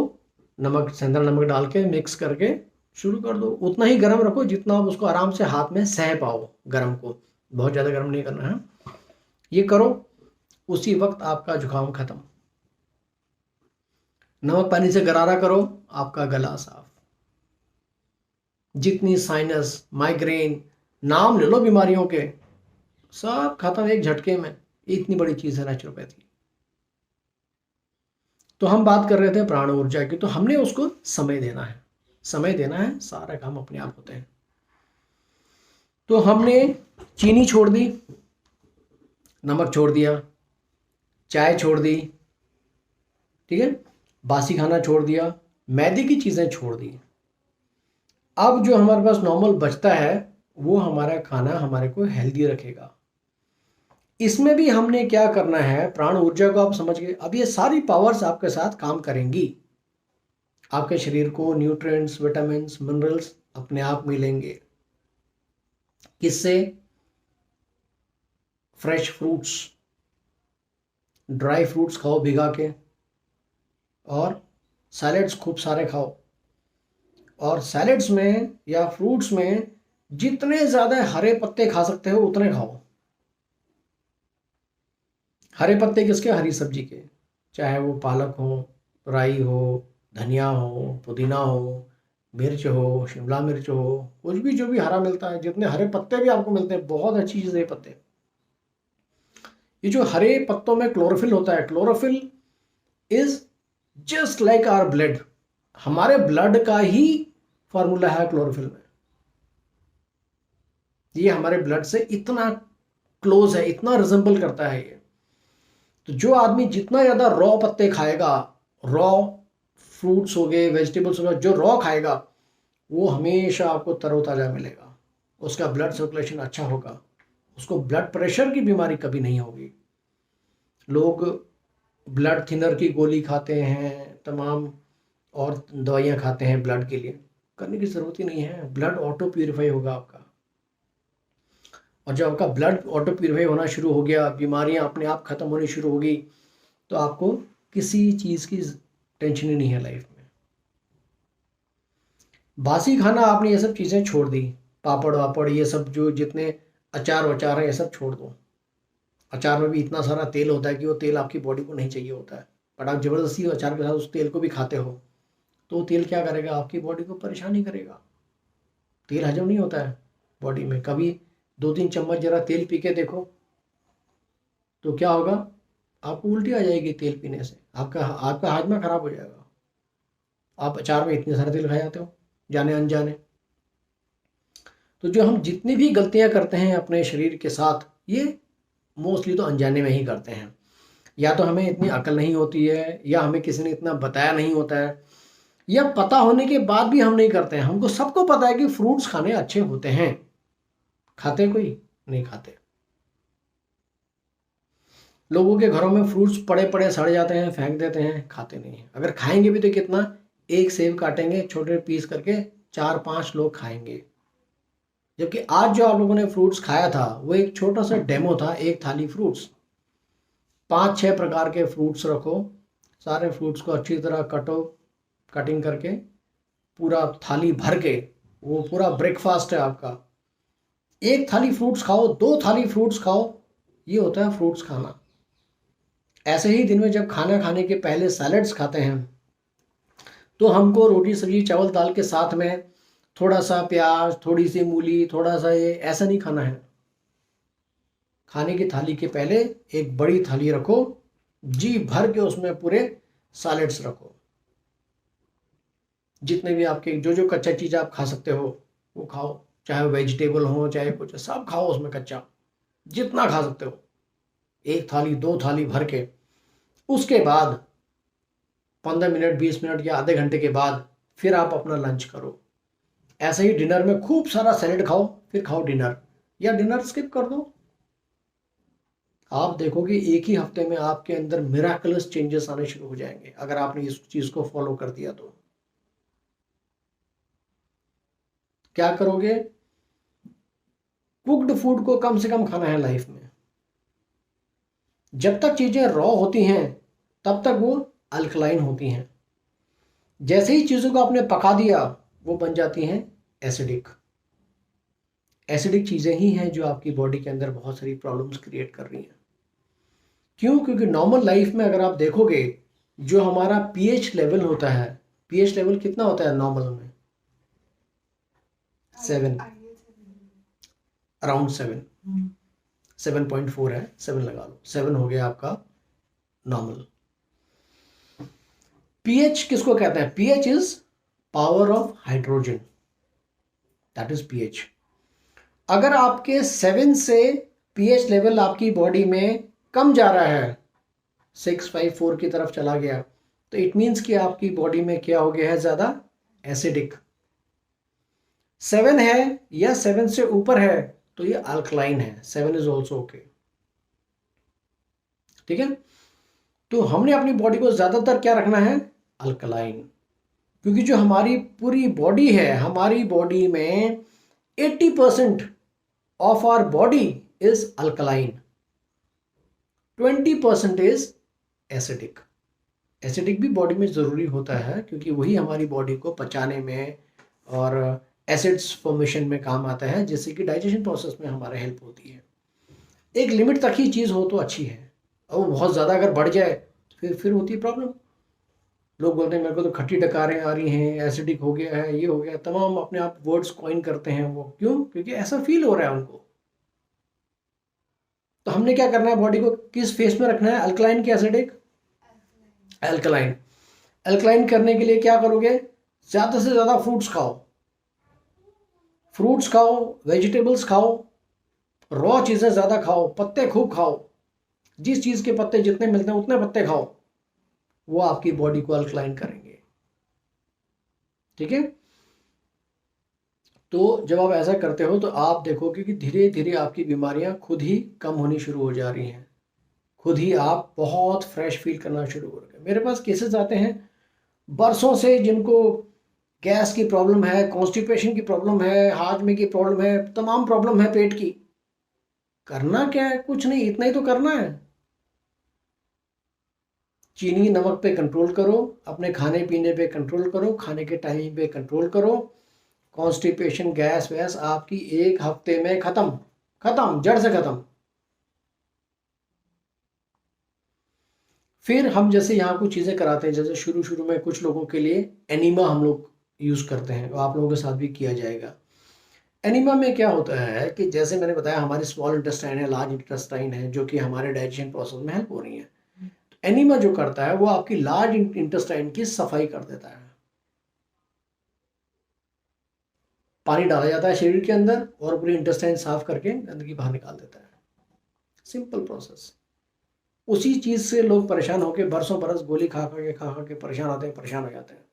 नमक, सेंधा नमक डाल के मिक्स करके शुरू कर दो। उतना ही गर्म रखो जितना आप उसको आराम से हाथ में सह पाओ। गर्म को बहुत ज़्यादा गर्म नहीं करना है। ये करो, उसी वक्त आपका जुकाम खत्म। नमक पानी से गरारा करो, आपका गला साफ। जितनी साइनस, माइग्रेन, नाम ले लो बीमारियों के, सब खत्म एक झटके में। इतनी बड़ी चीज है नेचुरोपैथी। तो हम बात कर रहे थे प्राण ऊर्जा की, तो हमने उसको समय देना है, समय देना है, सारे काम अपने आप होते हैं। तो हमने चीनी छोड़ दी, नमक छोड़ दिया, चाय छोड़ दी, ठीक है, बासी खाना छोड़ दिया, मैदे की चीज़ें छोड़ दी। अब जो हमारे पास नॉर्मल बचता है वो हमारा खाना हमारे को हेल्दी रखेगा। इसमें भी हमने क्या करना है, प्राण ऊर्जा को आप समझ गए। अब ये सारी पावर्स आपके साथ काम करेंगी, आपके शरीर को न्यूट्रिएंट्स, विटामिन्स, मिनरल्स अपने आप मिलेंगे। किससे? फ्रेश फ्रूट्स, ड्राई फ्रूट्स खाओ भिगा के, और सैलेड्स खूब सारे खाओ। और सैलेड्स में या फ्रूट्स में जितने ज़्यादा हरे पत्ते खा सकते हो उतने खाओ। हरे पत्ते किसके? हरी सब्जी के, चाहे वो पालक हो, राई हो, धनिया हो, पुदीना हो, मिर्च हो, शिमला मिर्च हो, कुछ भी जो भी हरा मिलता है, जितने हरे पत्ते भी आपको मिलते हैं, बहुत अच्छी चीज़ है ये पत्ते। ये जो हरे पत्तों में क्लोरोफिल होता है, chlorophyll is just like our blood, हमारे ब्लड का ही फॉर्मूला है क्लोरोफिल में। ये हमारे ब्लड से इतना क्लोज है, इतना रिजेंबल करता है ये। तो जो आदमी जितना ज़्यादा रॉ पत्ते खाएगा, रॉ फ्रूट्स हो गए, वेजिटेबल्स हो गए, जो रॉ खाएगा वो हमेशा आपको तरोताज़ा मिलेगा, उसका ब्लड सर्कुलेशन अच्छा होगा, उसको ब्लड प्रेशर की बीमारी कभी नहीं होगी। लोग ब्लड थिनर की गोली खाते हैं, तमाम और दवाइयाँ खाते हैं ब्लड के लिए, करने की ज़रूरत ही नहीं है। ब्लड ऑटो प्यूरिफाई होगा आपका, और जब आपका ब्लड ऑटो प्यूरिफाई होना शुरू हो गया, बीमारियां अपने आप ख़त्म होनी शुरू होगी, तो आपको किसी चीज़ की टेंशन ही नहीं है लाइफ में। बासी खाना आपने ये सब चीज़ें छोड़ दी, पापड़ वापड़ ये सब, जो जितने अचार वचार है ये सब छोड़ दो। अचार में भी इतना सारा तेल होता है कि वो तेल आपकी बॉडी को नहीं चाहिए होता है, बट आप ज़बरदस्ती अचार के साथ उस तेल को भी खाते हो, तो वो तेल क्या करेगा? आपकी बॉडी को परेशानी करेगा। तेल हजम नहीं होता है बॉडी में। कभी 2-3 चम्मच जरा तेल पी के देखो तो क्या होगा? आपको उल्टी आ जाएगी तेल पीने से, आपका आपका हाजमा खराब हो जाएगा। आप अचार में इतने सारे तेल खा जाते हो जाने अनजाने। तो जो हम जितनी भी गलतियां करते हैं अपने शरीर के साथ, ये मोस्टली तो अनजाने में ही करते हैं। या तो हमें इतनी अकल नहीं होती है, या हमें किसी ने इतना बताया नहीं होता है, या पता होने के बाद भी हम नहीं करते हैं। हमको सबको पता है कि फ्रूट्स खाने अच्छे होते हैं, खाते कोई नहीं खाते। लोगों के घरों में फ्रूट्स पड़े पड़े सड़ जाते हैं, फेंक देते हैं, खाते नहीं हैं। अगर खाएंगे भी तो कितना, एक सेब काटेंगे छोटे पीस करके, 4-5 लोग खाएंगे। जबकि आज जो आप लोगों ने फ्रूट्स खाया था वो एक छोटा सा डेमो था, एक थाली फ्रूट्स। 5-6 प्रकार के फ्रूट्स रखो, सारे फ्रूट्स को अच्छी तरह कटो, कटिंग करके पूरा थाली भर के, वो पूरा ब्रेकफास्ट है आपका। एक थाली फ्रूट्स खाओ, 2 थाली फ्रूट्स खाओ, ये होता है फ्रूट्स खाना। ऐसे ही दिन में जब खाना खाने के पहले सैलेड्स खाते हैं, तो हमको रोटी सब्जी चावल दाल के साथ में थोड़ा सा प्याज, थोड़ी सी मूली, थोड़ा सा ये, ऐसा नहीं खाना है। खाने की थाली के पहले एक बड़ी थाली रखो, जी भर के उसमें पूरे सैलेड्स रखो। जितने भी आपके जो जो कच्चा चीज़ आप खा सकते हो वो खाओ, चाहे वेजिटेबल हो चाहे कुछ, सब खाओ उसमें कच्चा, जितना खा सकते हो। एक थाली 2 थाली भर के, उसके बाद 15 मिनट 20 मिनट या आधे घंटे के बाद फिर आप अपना लंच करो। ऐसे ही डिनर में खूब सारा सैलेड खाओ, फिर खाओ डिनर, या डिनर स्किप कर दो। आप देखोगे एक ही हफ्ते में आपके अंदर मिराकलस चेंजेस आने शुरू हो जाएंगे, अगर आपने इस चीज को फॉलो कर दिया तो। क्या करोगे? कुक्ड फूड को कम से कम खाना है लाइफ में। जब तक चीजें रॉ होती हैं तब तक वो अल्कलाइन होती हैं। जैसे ही चीजों को आपने पका दिया वो बन जाती हैं एसिडिक। एसिडिक चीजें ही हैं जो आपकी बॉडी के अंदर बहुत सारी प्रॉब्लम्स क्रिएट कर रही हैं। क्यों? क्योंकि नॉर्मल लाइफ में अगर आप देखोगे, जो हमारा पीएच लेवल होता है, पीएच लेवल कितना होता है नॉर्मल में? 7, अराउंड 7, 7.4 है, 7 लगा लो, 7 हो गया आपका नॉर्मल। पीएच किसको कहते हैं? PH is power of hydrogen, that is pH. अगर आपके 7 से पीएच लेवल आपकी बॉडी में कम जा रहा है, 654 की तरफ चला गया, तो इट मीन्स कि आपकी बॉडी में क्या हो गया है? ज़्यादा एसिडिक। 7 है या 7 से ऊपर है तो ये अल्कलाइन है, 7 इज ऑल्सो ओके। ठीक है, तो हमने अपनी बॉडी को ज़्यादातर क्या रखना है? अल्कलाइन, क्योंकि जो हमारी पूरी बॉडी है, हमारी बॉडी में 80% of our body is alkaline, 20% is acidic. Acidic भी बॉडी में ज़रूरी होता है, क्योंकि वही हमारी बॉडी को पचाने में और एसिड्स फॉर्मेशन में काम आता है, जिससे कि डाइजेशन प्रोसेस में हमारा हेल्प होती है। एक लिमिट तक ही चीज़ हो तो अच्छी है, और वो बहुत ज़्यादा अगर बढ़ जाए तो फिर होती है प्रॉब्लम। लोग बोलते हैं मेरे को तो खट्टी डकारें आ रही हैं, एसिडिक हो गया है, ये हो गया, तमाम अपने आप वर्ड्स कॉइन करते हैं वो। क्यों? क्योंकि ऐसा फील हो रहा है उनको। तो हमने क्या करना है? बॉडी को किस फेस में रखना है? अल्कलाइन की एसिडिक? अल्कलाइन। अल्कलाइन करने के लिए क्या करोगे? ज़्यादा से ज़्यादा फ्रूट्स खाओ, फ्रूट्स खाओ, वेजिटेबल्स खाओ, रॉ चीज़ें ज़्यादा खाओ, पत्ते खूब खाओ, जिस चीज़ के पत्ते जितने मिलते हैं उतने पत्ते खाओ, वो आपकी बॉडी को अल्कलाइन करेंगे। ठीक है, तो जब आप ऐसा करते हो तो आप देखोगे कि धीरे धीरे आपकी बीमारियां खुद ही कम होनी शुरू हो जा रही हैं, खुद ही आप बहुत फ्रेश फील करना शुरू हो गए। मेरे पास केसेस आते हैं बरसों से, जिनको गैस की प्रॉब्लम है, कॉन्स्टिपेशन की प्रॉब्लम है, हाजमे की प्रॉब्लम है, तमाम प्रॉब्लम है पेट की। करना क्या है? कुछ नहीं, इतना ही तो करना है। चीनी नमक पे कंट्रोल करो, अपने खाने पीने पे कंट्रोल करो, खाने के टाइम पे कंट्रोल करो। कॉन्स्टिपेशन, गैस वैस आपकी 1 हफ्ते में खत्म, खत्म, जड़ से खत्म। फिर हम जैसे यहाँ कुछ चीज़ें कराते हैं, जैसे शुरू शुरू में कुछ लोगों के लिए एनीमा हम लोग यूज़ करते हैं, आप लोगों के साथ भी किया जाएगा। एनीमा में क्या होता है कि जैसे मैंने बताया, हमारी स्मॉल इंटेस्टाइन है, लार्ज इंटेस्टाइन है, जो कि हमारे डाइजेशन प्रोसेस में हेल्प हो रही है। एनीमा जो करता है वो आपकी लार्ज इंटेस्टाइन की सफाई कर देता है। पानी डाला जाता है शरीर के अंदर और पूरी इंटेस्टाइन साफ करके गंदगी बाहर निकाल देता है। Simple process. उसी चीज़ से लोग परेशान होकर बरसों बरस गोली खा खा के परेशान आते हैं, परेशान हो जाते हैं।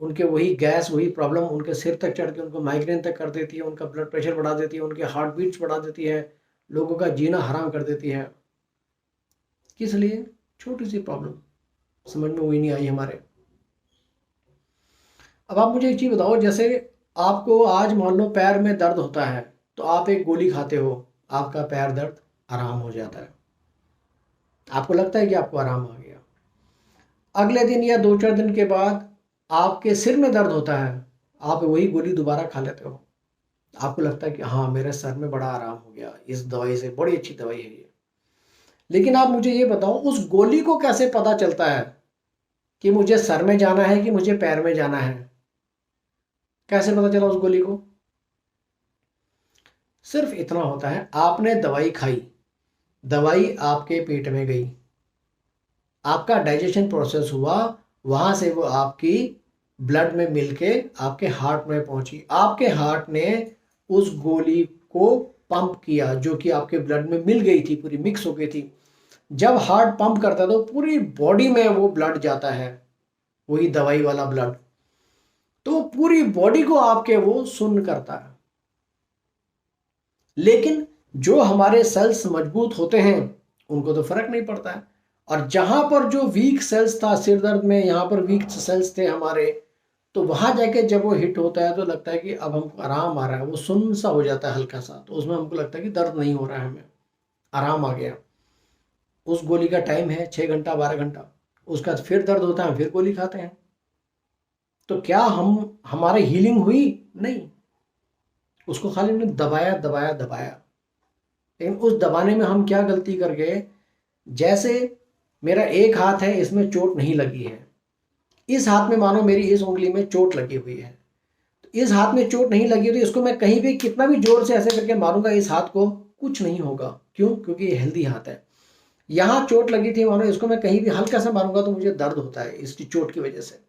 उनके वही गैस, वही प्रॉब्लम उनके सिर तक चढ़ के उनको माइग्रेन तक कर देती है, उनका ब्लड प्रेशर बढ़ा देती है, उनके हार्ट बीट्स बढ़ा देती है, लोगों का जीना हराम कर देती है। किस लिए? छोटी सी प्रॉब्लम, समझ में वही नहीं आई हमारे। अब आप मुझे एक चीज़ बताओ, जैसे आपको आज मान लो पैर में दर्द होता है, तो आप एक गोली खाते हो, आपका पैर दर्द आराम हो जाता है, आपको लगता है कि आपको आराम आ गया। अगले दिन या 2-4 दिन के बाद आपके सिर में दर्द होता है, आप वही गोली दोबारा खा लेते हो, आपको लगता है कि हाँ मेरे सर में बड़ा आराम हो गया, इस दवाई से, बड़ी अच्छी दवाई है ये। लेकिन आप मुझे ये बताओ, उस गोली को कैसे पता चलता है कि मुझे सर में जाना है कि मुझे पैर में जाना है? कैसे पता चला उस गोली को? सिर्फ इतना होता है, आपने दवाई खाई, दवाई आपके पेट में गई, आपका डाइजेशन प्रोसेस हुआ, वहां से वो आपकी ब्लड में मिलके आपके हार्ट में पहुंची, आपके हार्ट ने उस गोली को पंप किया, जो कि आपके ब्लड में मिल गई थी, पूरी मिक्स हो गई थी। जब हार्ट पंप करता है तो पूरी बॉडी में वो ब्लड जाता है, वही दवाई वाला ब्लड, तो पूरी बॉडी को आपके वो सुन्न करता है। लेकिन जो हमारे सेल्स मजबूत होते हैं उनको तो फर्क नहीं पड़ता है, और जहां पर जो वीक सेल्स था, सिर दर्द में यहाँ पर वीक सेल्स थे हमारे, तो वहां जाके जब वो हिट होता है तो लगता है कि अब हमको आराम आ रहा है, वो सुन्न सा हो जाता है हल्का सा, तो उसमें हमको लगता है कि दर्द नहीं हो रहा है, हमें आराम आ गया। उस गोली का टाइम है 6 घंटा 12 घंटा, उसका फिर दर्द होता है, फिर गोली खाते हैं। तो क्या हमारी हीलिंग हुई? नहीं, उसको खाली हमने दबाया दबाया दबाया। लेकिन उस दबाने में हम क्या गलती कर गए, जैसे मेरा एक हाथ है, इसमें चोट नहीं लगी है, इस हाथ में मानो मेरी इस उंगली में चोट लगी हुई है, तो इस हाथ में चोट नहीं लगी तो इसको मैं कहीं भी कितना भी जोर से ऐसे करके मारूंगा इस हाथ को, कुछ नहीं होगा। क्यों? क्योंकि ये हेल्दी हाथ है। यहाँ चोट लगी थी, मानो इसको मैं कहीं भी हल्का सा मारूंगा तो मुझे दर्द होता है इसकी चोट की वजह से।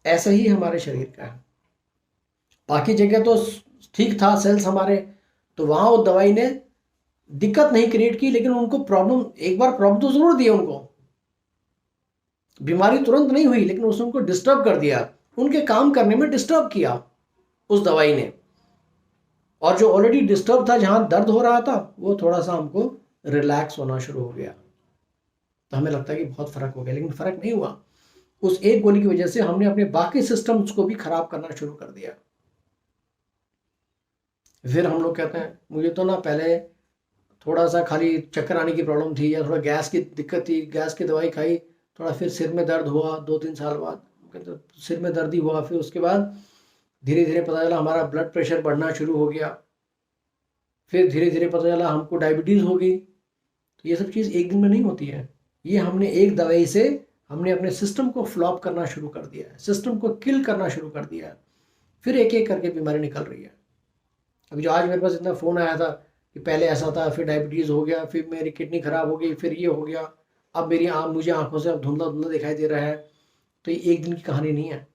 ऐसा ही हमारे शरीर का है। बाकी जगह तो ठीक था सेल्स हमारे, तो वहां वो दवाई ने दिक्कत नहीं क्रिएट की, लेकिन उनको प्रॉब्लम, एक बार प्रॉब्लम तो जरूर दी उनको, बीमारी तुरंत नहीं हुई, लेकिन उसने उनको डिस्टर्ब कर दिया, उनके काम करने में डिस्टर्ब किया उस दवाई ने। और जो ऑलरेडी डिस्टर्ब था, जहां दर्द हो रहा था, वो थोड़ा सा हमको रिलैक्स होना शुरू हो गया। तो हमें लगता है कि बहुत फर्क हो गया, लेकिन फर्क नहीं हुआ। उस एक गोली की वजह से हमने अपने बाकी सिस्टम्स को भी खराब करना शुरू कर दिया। फिर हम लोग कहते हैं मुझे तो ना पहले थोड़ा सा खाली चक्कर आने की प्रॉब्लम थी, या थोड़ा गैस की दिक्कत थी, गैस की दवाई खाई, थोड़ा फिर सिर में दर्द हुआ 2-3 साल बाद, कहते सिर में दर्द ही हुआ। फिर उसके बाद धीरे धीरे पता चला हमारा ब्लड प्रेशर बढ़ना शुरू हो गया। फिर धीरे धीरे पता चला हमको डायबिटीज़ हो गई। तो ये सब चीज़ एक दिन में नहीं होती है। ये हमने एक दवाई से हमने अपने सिस्टम को फ्लॉप करना शुरू कर दिया है, सिस्टम को किल करना शुरू कर दिया है। फिर एक एक करके बीमारी निकल रही है। अभी जो आज मेरे पास इतना फ़ोन आया था कि पहले ऐसा था, फिर डायबिटीज़ हो गया, फिर मेरी किडनी ख़राब हो गई, फिर ये हो गया, अब मेरी मुझे आंखों से अब धुंधला धुंधला दिखाई दे रहा है। तो ये एक दिन की कहानी नहीं है।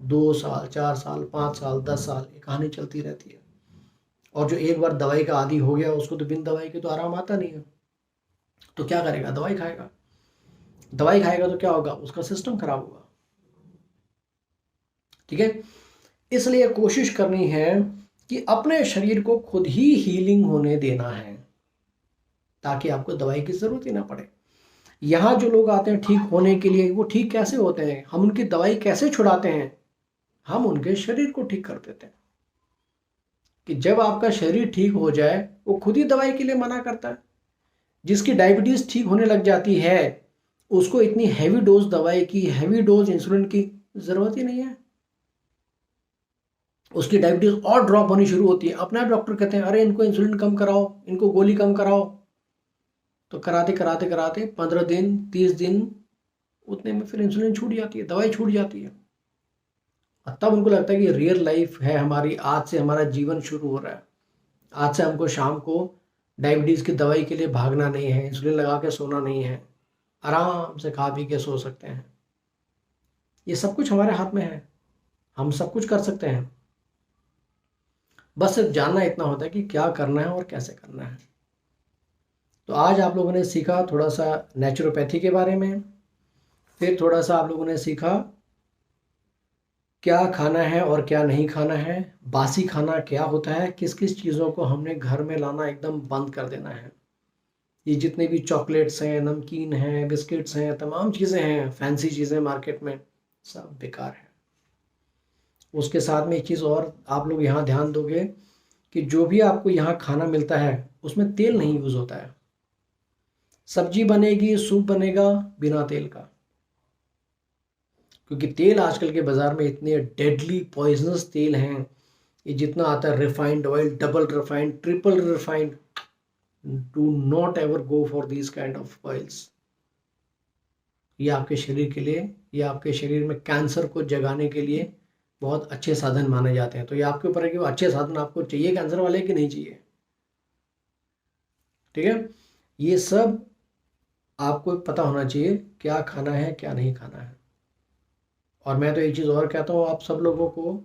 2 साल, 4 साल, 5 साल, 10 साल ये कहानी चलती रहती है। और जो एक बार दवाई का आदी हो गया, उसको तो बिन दवाई के तो आराम आता नहीं है। तो क्या करेगा? दवाई खाएगा। दवाई खाएगा तो क्या होगा? उसका सिस्टम खराब होगा। ठीक है, इसलिए कोशिश करनी है कि अपने शरीर को खुद ही हीलिंग होने देना है, ताकि आपको दवाई की जरूरत ही ना पड़े। यहाँ जो लोग आते हैं ठीक होने के लिए, वो ठीक कैसे होते हैं? हम उनकी दवाई कैसे छुड़ाते हैं? हम उनके शरीर को ठीक कर देते हैं। कि जब आपका शरीर ठीक हो जाए, वो खुद ही दवाई के लिए मना करता है। जिसकी डायबिटीज ठीक होने लग जाती है, उसको इतनी हैवी डोज दवाई की, हैवी डोज इंसुलिन की जरूरत ही नहीं है। उसकी डायबिटीज और ड्रॉप होनी शुरू होती है। अपना डॉक्टर कहते हैं अरे इनको इंसुलिन कम कराओ, इनको गोली कम कराओ। तो कराते कराते कराते 15 दिन 30 दिन उतने में फिर इंसुलिन छूट जाती है, दवाई छूट जाती है। तब उनको लगता है कि रियल लाइफ है हमारी, आज से हमारा जीवन शुरू हो रहा है। आज से हमको शाम को डायबिटीज़ की दवाई के लिए भागना नहीं है, इंसुलिन लगा के सोना नहीं है, आराम से खा पी के सो सकते हैं। ये सब कुछ हमारे हाथ में है, हम सब कुछ कर सकते हैं। बस सिर्फ जानना इतना होता है कि क्या करना है और कैसे करना है। तो आज आप लोगों ने सीखा थोड़ा सा नेचुरोपैथी के बारे में, फिर थोड़ा सा आप लोगों ने सीखा क्या खाना है और क्या नहीं खाना है, बासी खाना क्या होता है, किस किस चीज़ों को हमने घर में लाना एकदम बंद कर देना है। ये जितने भी चॉकलेट्स हैं, नमकीन हैं, बिस्किट्स हैं, तमाम चीज़ें हैं, फैंसी चीज़ें मार्केट में, सब बेकार है। उसके साथ में एक चीज़ और आप लोग यहाँ ध्यान दोगे कि जो भी आपको यहाँ खाना मिलता है उसमें तेल नहीं यूज़ होता है। सब्जी बनेगी, सूप बनेगा बिना तेल का, क्योंकि तेल आजकल के बाज़ार में इतने डेडली पॉइजनस तेल हैं। ये जितना आता है refined oil, double refined, triple refined, do not ever go for this kind of oils. ये आपके शरीर के लिए, ये आपके शरीर में कैंसर को जगाने के लिए बहुत अच्छे साधन माने जाते हैं। तो ये आपके ऊपर है कि वो अच्छे साधन आपको चाहिए कैंसर वाले कि नहीं चाहिए। ठीक है, ये सब आपको पता होना चाहिए क्या खाना है क्या नहीं खाना है। और मैं तो एक चीज़ और कहता हूँ आप सब लोगों को,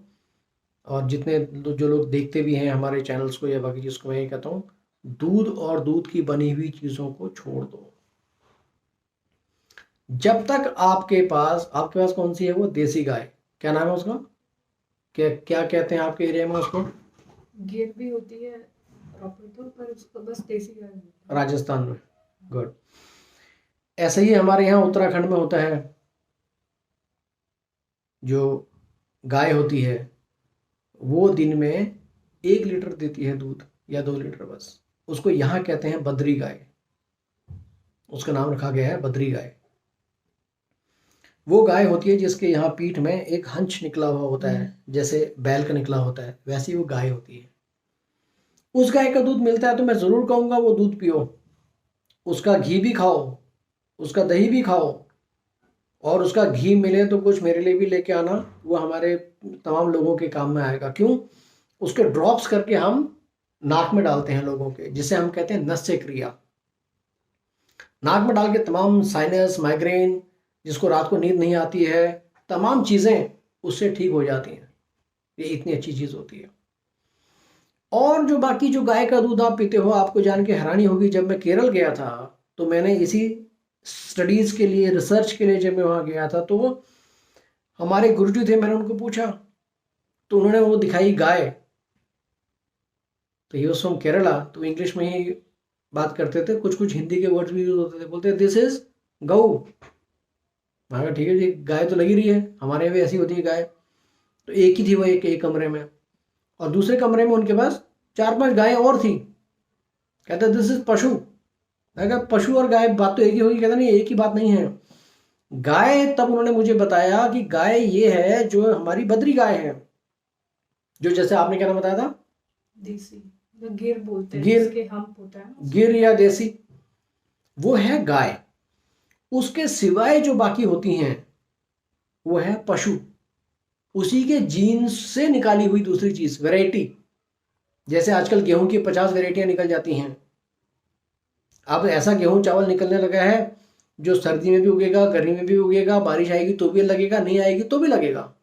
और जितने जो लोग देखते भी हैं हमारे चैनल्स को या बाकी चीज़ को, मैं ये कहता हूँ दूध और दूध की बनी हुई चीज़ों को छोड़ दो। जब तक आपके पास कौन सी है वो देसी गाय, क्या नाम है उसका, क्या क्या कहते हैं आपके एरिया में उसको? गिर भी होती है प्रॉपर तो, पर उसको बस देसी गाय होती है। राजस्थान में, गुड। ऐसे ही हमारे यहाँ उत्तराखंड में होता है, जो गाय होती है वो दिन में 1 लीटर देती है दूध या 2 लीटर बस। उसको यहाँ कहते हैं बद्री गाय, उसका नाम रखा गया है बद्री गाय। वो गाय होती है जिसके यहाँ पीठ में एक हंच निकला हुआ होता है, जैसे बैल का निकला होता है, वैसी वो गाय होती है। उस गाय का दूध मिलता है तो मैं ज़रूर कहूँगा वो दूध पियो, उसका घी भी खाओ, उसका दही भी खाओ, और उसका घी मिले तो कुछ मेरे लिए भी लेके आना, वो हमारे तमाम लोगों के काम में आएगा। क्यों? उसके ड्रॉप्स करके हम नाक में डालते हैं लोगों के, जिसे हम कहते हैं नस्य क्रिया। नाक में डाल के तमाम साइनस, माइग्रेन, जिसको रात को नींद नहीं आती है, तमाम चीज़ें उससे ठीक हो जाती हैं। ये इतनी अच्छी चीज़ होती है। और जो बाकी जो गाय का दूध आप पीते हो, आपको जान के हैरानी होगी, जब मैं केरल गया था तो मैंने इसी स्टडीज़ के लिए, रिसर्च के लिए जब मैं वहाँ गया था, तो हमारे गुरुजी थे, मैंने उनको पूछा तो उन्होंने वो दिखाई गाय। तो ही वॉज फ्रॉम केरला, तो इंग्लिश में ही बात करते थे, कुछ कुछ हिंदी के वर्ड्स भी यूज होते थे। बोलते दिस इज गऊ। मैं कहा ठीक है जी, गाय तो लगी रही है, हमारे यहाँ भी ऐसी होती है गाय। तो एक ही थी वो, एक कमरे में, और दूसरे कमरे में उनके पास 4-5 गायें और थी। कहते दिस इज पशु। मैं कहा पशु और गाय बात तो एक ही होगी। कहता नहीं, एक ही बात नहीं है। गाय, तब उन्होंने मुझे बताया कि गाय ये है जो हमारी बद्री गाय है, जो जैसे आपने क्या नाम बताया था, देसी, गिर बोलते हैं, गिर, जिसके हम्प होता है ना, गिर या देसी, वो है गाय। उसके सिवाय जो बाकी होती हैं वो है पशु, उसी के जीन्स से निकाली हुई दूसरी चीज, वैरायटी। जैसे आजकल गेहूं की 50 वैरायटियां निकल जाती हैं। अब ऐसा गेहूं चावल निकलने लगा है जो सर्दी में भी उगेगा, गर्मी में भी उगेगा, बारिश आएगी तो भी लगेगा, नहीं आएगी तो भी लगेगा।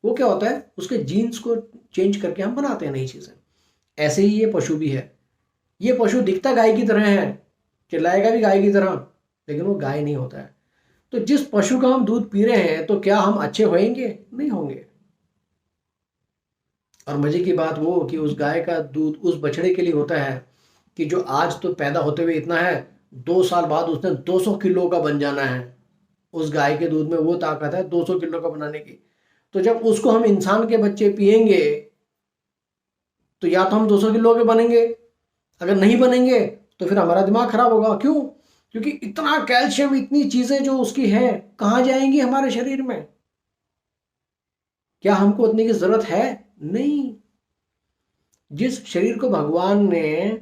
वो क्या होता है, उसके जीन्स को चेंज करके हम बनाते हैं नई चीजें। ऐसे ही ये पशु भी है। ये पशु दिखता गाय की तरह है, चिल्लाएगा भी गाय की तरह, लेकिन वो गाय नहीं होता है। तो जिस पशु का हम दूध पी रहे हैं, तो क्या हम अच्छे होंगे? नहीं होंगे। और मजे की बात वो कि उस गाय का दूध उस बछड़े के लिए होता है कि जो आज तो पैदा होते हुए इतना है, 2 साल बाद उसने 200 किलो का बन जाना है। उस गाय के दूध में वो ताकत है 200 किलो का बनाने की। तो जब उसको हम इंसान के बच्चे पिएंगे, तो या तो हम 200 किलो के बनेंगे, अगर नहीं बनेंगे तो फिर हमारा दिमाग खराब होगा। क्यों? क्योंकि इतना कैल्शियम, इतनी चीजें जो उसकी है, कहाँ जाएंगी हमारे शरीर में? क्या हमको उतने की जरूरत है? नहीं। जिस शरीर को भगवान ने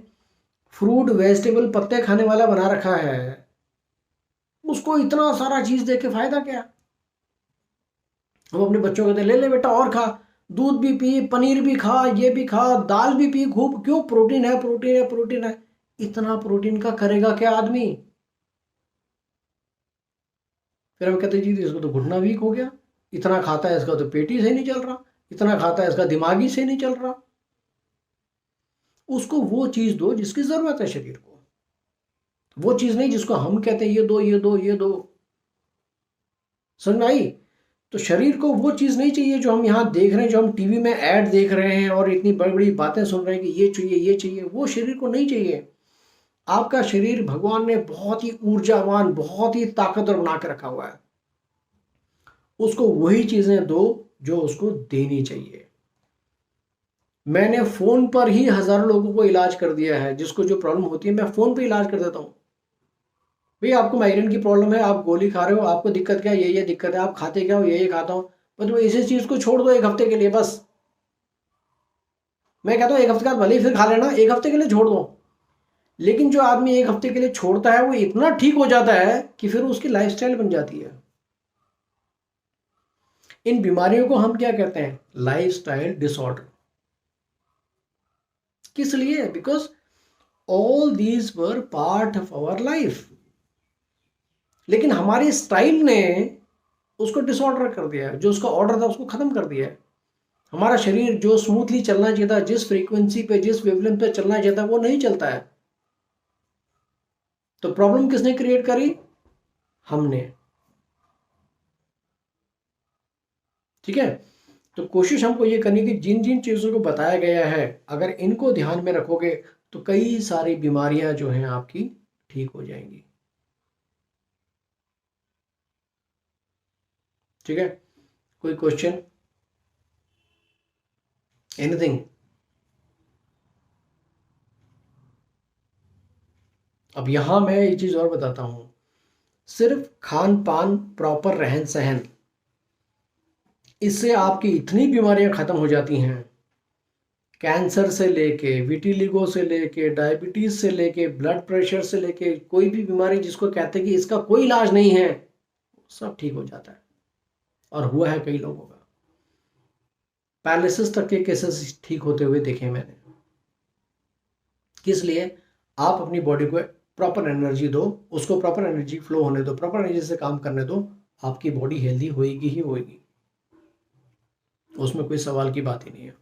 फ्रूट, वेजिटेबल, पत्ते खाने वाला बना रखा है, उसको इतना सारा चीज दे के फायदा क्या? हम अपने बच्चों को कहते ले ले बेटा और खा, दूध भी पी, पनीर भी खा, ये भी खा, दाल भी पी खूब। क्यों? प्रोटीन है, प्रोटीन है, प्रोटीन है। इतना प्रोटीन का करेगा क्या आदमी? फिर हम कहते जी इसको तो घुटना वीक हो गया, इतना खाता है, इसका तो पेट ही सही नहीं चल रहा, इतना खाता है, इसका दिमाग ही सही नहीं चल रहा। उसको वो चीज दो जिसकी जरूरत है शरीर को, वो चीज नहीं जिसको हम कहते हैं ये दो, ये दो, ये दो। समझ में आई? तो शरीर को वो चीज नहीं चाहिए जो हम यहाँ देख रहे हैं, जो हम टीवी में ऐड देख रहे हैं और इतनी बड़ी बड़ी बातें सुन रहे हैं कि ये चाहिए, ये चाहिए। वो शरीर को नहीं चाहिए। आपका शरीर भगवान ने बहुत ही ऊर्जावान, बहुत ही ताकतवर बना के रखा हुआ है। उसको वही चीजें दो जो उसको देनी चाहिए। मैंने फोन पर ही हजारों लोगों को इलाज कर दिया है। जिसको जो प्रॉब्लम होती है, मैं फोन पे इलाज कर देता हूँ। भैया आपको माइग्रेन की प्रॉब्लम है, आप गोली खा रहे हो, आपको दिक्कत क्या है? ये दिक्कत है। आप खाते क्या हो? ये खाता हूँ। मतलब इसी चीज को छोड़ दो 1 हफ्ते के लिए बस। मैं कहता हूँ 1 हफ्ते बाद भले ही फिर खा लेना, 1 हफ्ते के लिए छोड़ दो। लेकिन जो आदमी 1 हफ्ते के लिए छोड़ता है, वो इतना ठीक हो जाता है कि फिर उसकी लाइफस्टाइल बन जाती है। इन बीमारियों को हम क्या कहते हैं? Lifestyle disorder. किस लिए? Because all these were part of our life. लेकिन हमारी स्टाइल ने उसको डिसऑर्डर कर दिया है। जो उसका ऑर्डर था उसको खत्म कर दिया है। हमारा शरीर जो स्मूथली चलना चाहिए था, जिस फ्रीक्वेंसी पे, जिस वेवलेंथ पे चलना चाहिए था, वो नहीं चलता है। तो प्रॉब्लम किसने क्रिएट करी? हमने। ठीक है? तो कोशिश हमको ये करनी कि जिन जिन चीजों को बताया गया है, अगर इनको ध्यान में रखोगे तो कई सारी बीमारियां जो हैं आपकी ठीक हो जाएंगी। ठीक है? कोई क्वेश्चन? एनीथिंग? अब यहां मैं ये चीज और बताता हूं। सिर्फ खान पान, प्रॉपर रहन सहन, इससे आपकी इतनी बीमारियां खत्म हो जाती हैं। कैंसर से लेके, विटिलिगो से लेके, डायबिटीज से लेके, ब्लड प्रेशर से लेके, कोई भी बीमारी जिसको कहते हैं कि इसका कोई इलाज नहीं है, सब ठीक हो जाता है, और हुआ है कई लोगों का। पैरालिसिस तक के केसेस ठीक होते हुए देखे मैंने। किस लिए? आप अपनी बॉडी को प्रॉपर एनर्जी दो, उसको प्रॉपर एनर्जी फ्लो होने दो, प्रॉपर एनर्जी से काम करने दो, आपकी बॉडी हेल्दी होएगी ही होएगी, उसमें कोई सवाल की बात ही नहीं है।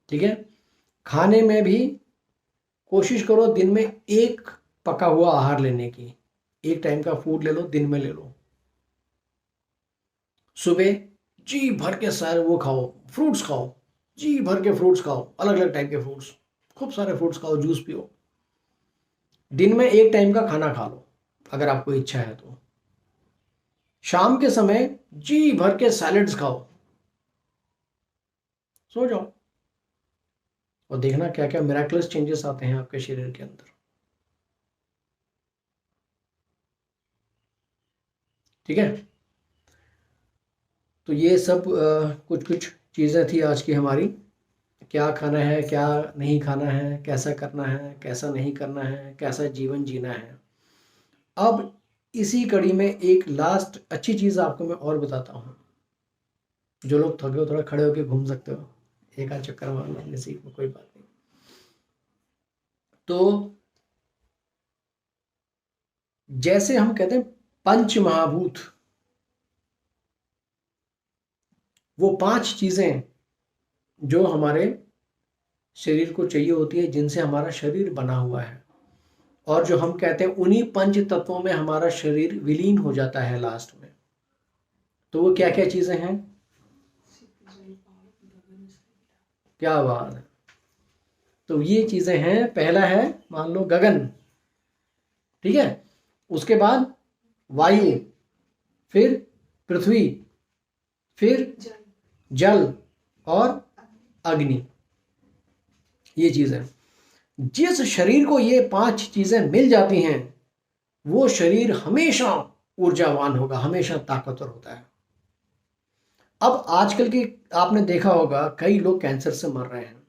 ठीक है। खाने में भी कोशिश करो दिन में एक पका हुआ आहार लेने की, एक टाइम का फूड ले लो, दिन में ले लो। सुबह जी भर के सारे वो खाओ, फ्रूट्स खाओ, जी भर के फ्रूट्स खाओ, अलग अलग टाइप के फ्रूट्स, खूब सारे फ्रूट्स खाओ, जूस पियो। दिन में एक टाइम का खाना खा लो अगर आपको इच्छा है तो। शाम के समय जी भर के सैलेड्स खाओ, सो जाओ, और देखना क्या क्या मिराकुलस चेंजेस आते हैं आपके शरीर के अंदर। ठीक है। तो ये सब कुछ कुछ चीज़ें थी आज की हमारी, क्या खाना है, क्या नहीं खाना है, कैसा करना है, कैसा नहीं करना है, कैसा जीवन जीना है। अब इसी कड़ी में एक लास्ट अच्छी चीज़ आपको मैं और बताता हूँ। जो लोग थके हो थोड़ा खड़े होकर घूम सकते हो, एक आध चक्कर मार लो किसी को, कोई बात नहीं। तो जैसे हम कहते हैं पंच महाभूत, वो 5 चीज़ें जो हमारे शरीर को चाहिए होती है, जिनसे हमारा शरीर बना हुआ है, और जो हम कहते हैं उन्हीं पंच तत्वों में हमारा शरीर विलीन हो जाता है लास्ट में। तो वो क्या क्या चीज़ें हैं? क्या बात है। तो ये चीज़ें हैं, पहला है मान लो गगन, ठीक है, उसके बाद वायु, फिर पृथ्वी, फिर जल और अग्नि। ये चीज़ें, जिस शरीर को ये 5 चीज़ें मिल जाती हैं, वो शरीर हमेशा ऊर्जावान होगा, हमेशा ताकतवर होता है। अब आजकल की आपने देखा होगा कई लोग कैंसर से मर रहे हैं,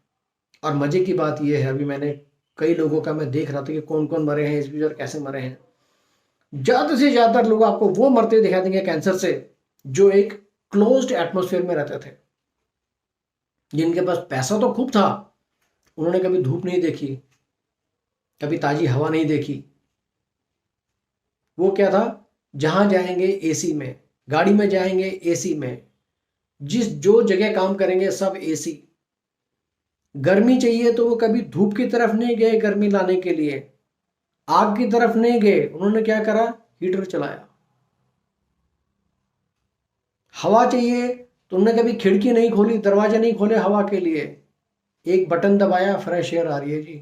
और मजे की बात यह है, अभी मैंने कई लोगों का मैं देख रहा था कि कौन कौन मरे हैं इस बीच और कैसे मरे हैं। ज़्यादा से ज़्यादातर लोग आपको वो मरते दिखा देंगे कैंसर से जो एक क्लोज्ड एटमॉस्फेयर में रहते थे, जिनके पास पैसा तो खूब था, उन्होंने कभी धूप नहीं देखी, कभी ताजी हवा नहीं देखी। वो क्या था, जहां जाएंगे एसी में, गाड़ी में जाएंगे एसी में, जो जगह काम करेंगे सब एसी। गर्मी चाहिए तो वो कभी धूप की तरफ नहीं गए गर्मी लाने के लिए, आग की तरफ नहीं गए, उन्होंने क्या करा, हीटर चलाया। हवा चाहिए तो उन्होंने कभी खिड़की नहीं खोली, दरवाजे नहीं खोले हवा के लिए, एक बटन दबाया, फ्रेश एयर आ रही है जी।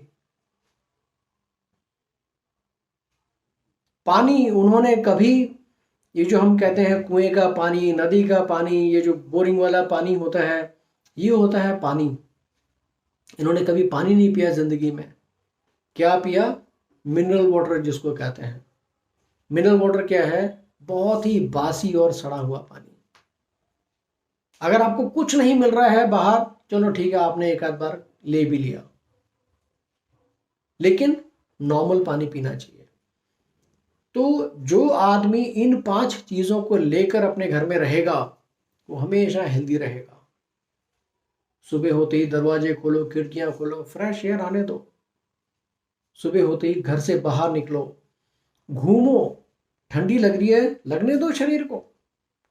पानी उन्होंने कभी, ये जो हम कहते हैं कुएं का पानी, नदी का पानी, ये जो बोरिंग वाला पानी होता है, ये होता है पानी। इन्होंने कभी पानी नहीं पिया जिंदगी में। क्या पिया? मिनरल वाटर जिसको कहते हैं। मिनरल वाटर क्या है? बहुत ही बासी और सड़ा हुआ पानी। अगर आपको कुछ नहीं मिल रहा है बाहर, चलो ठीक है, आपने एक आध बार ले भी लिया, लेकिन नॉर्मल पानी पीना चाहिए। तो जो आदमी इन 5 चीजों को लेकर अपने घर में रहेगा, वो हमेशा हेल्दी रहेगा। सुबह होते ही दरवाजे खोलो, खिड़कियां खोलो, फ्रेश एयर आने दो। सुबह होते ही घर से बाहर निकलो, घूमो। ठंडी लग रही है, लगने दो शरीर को।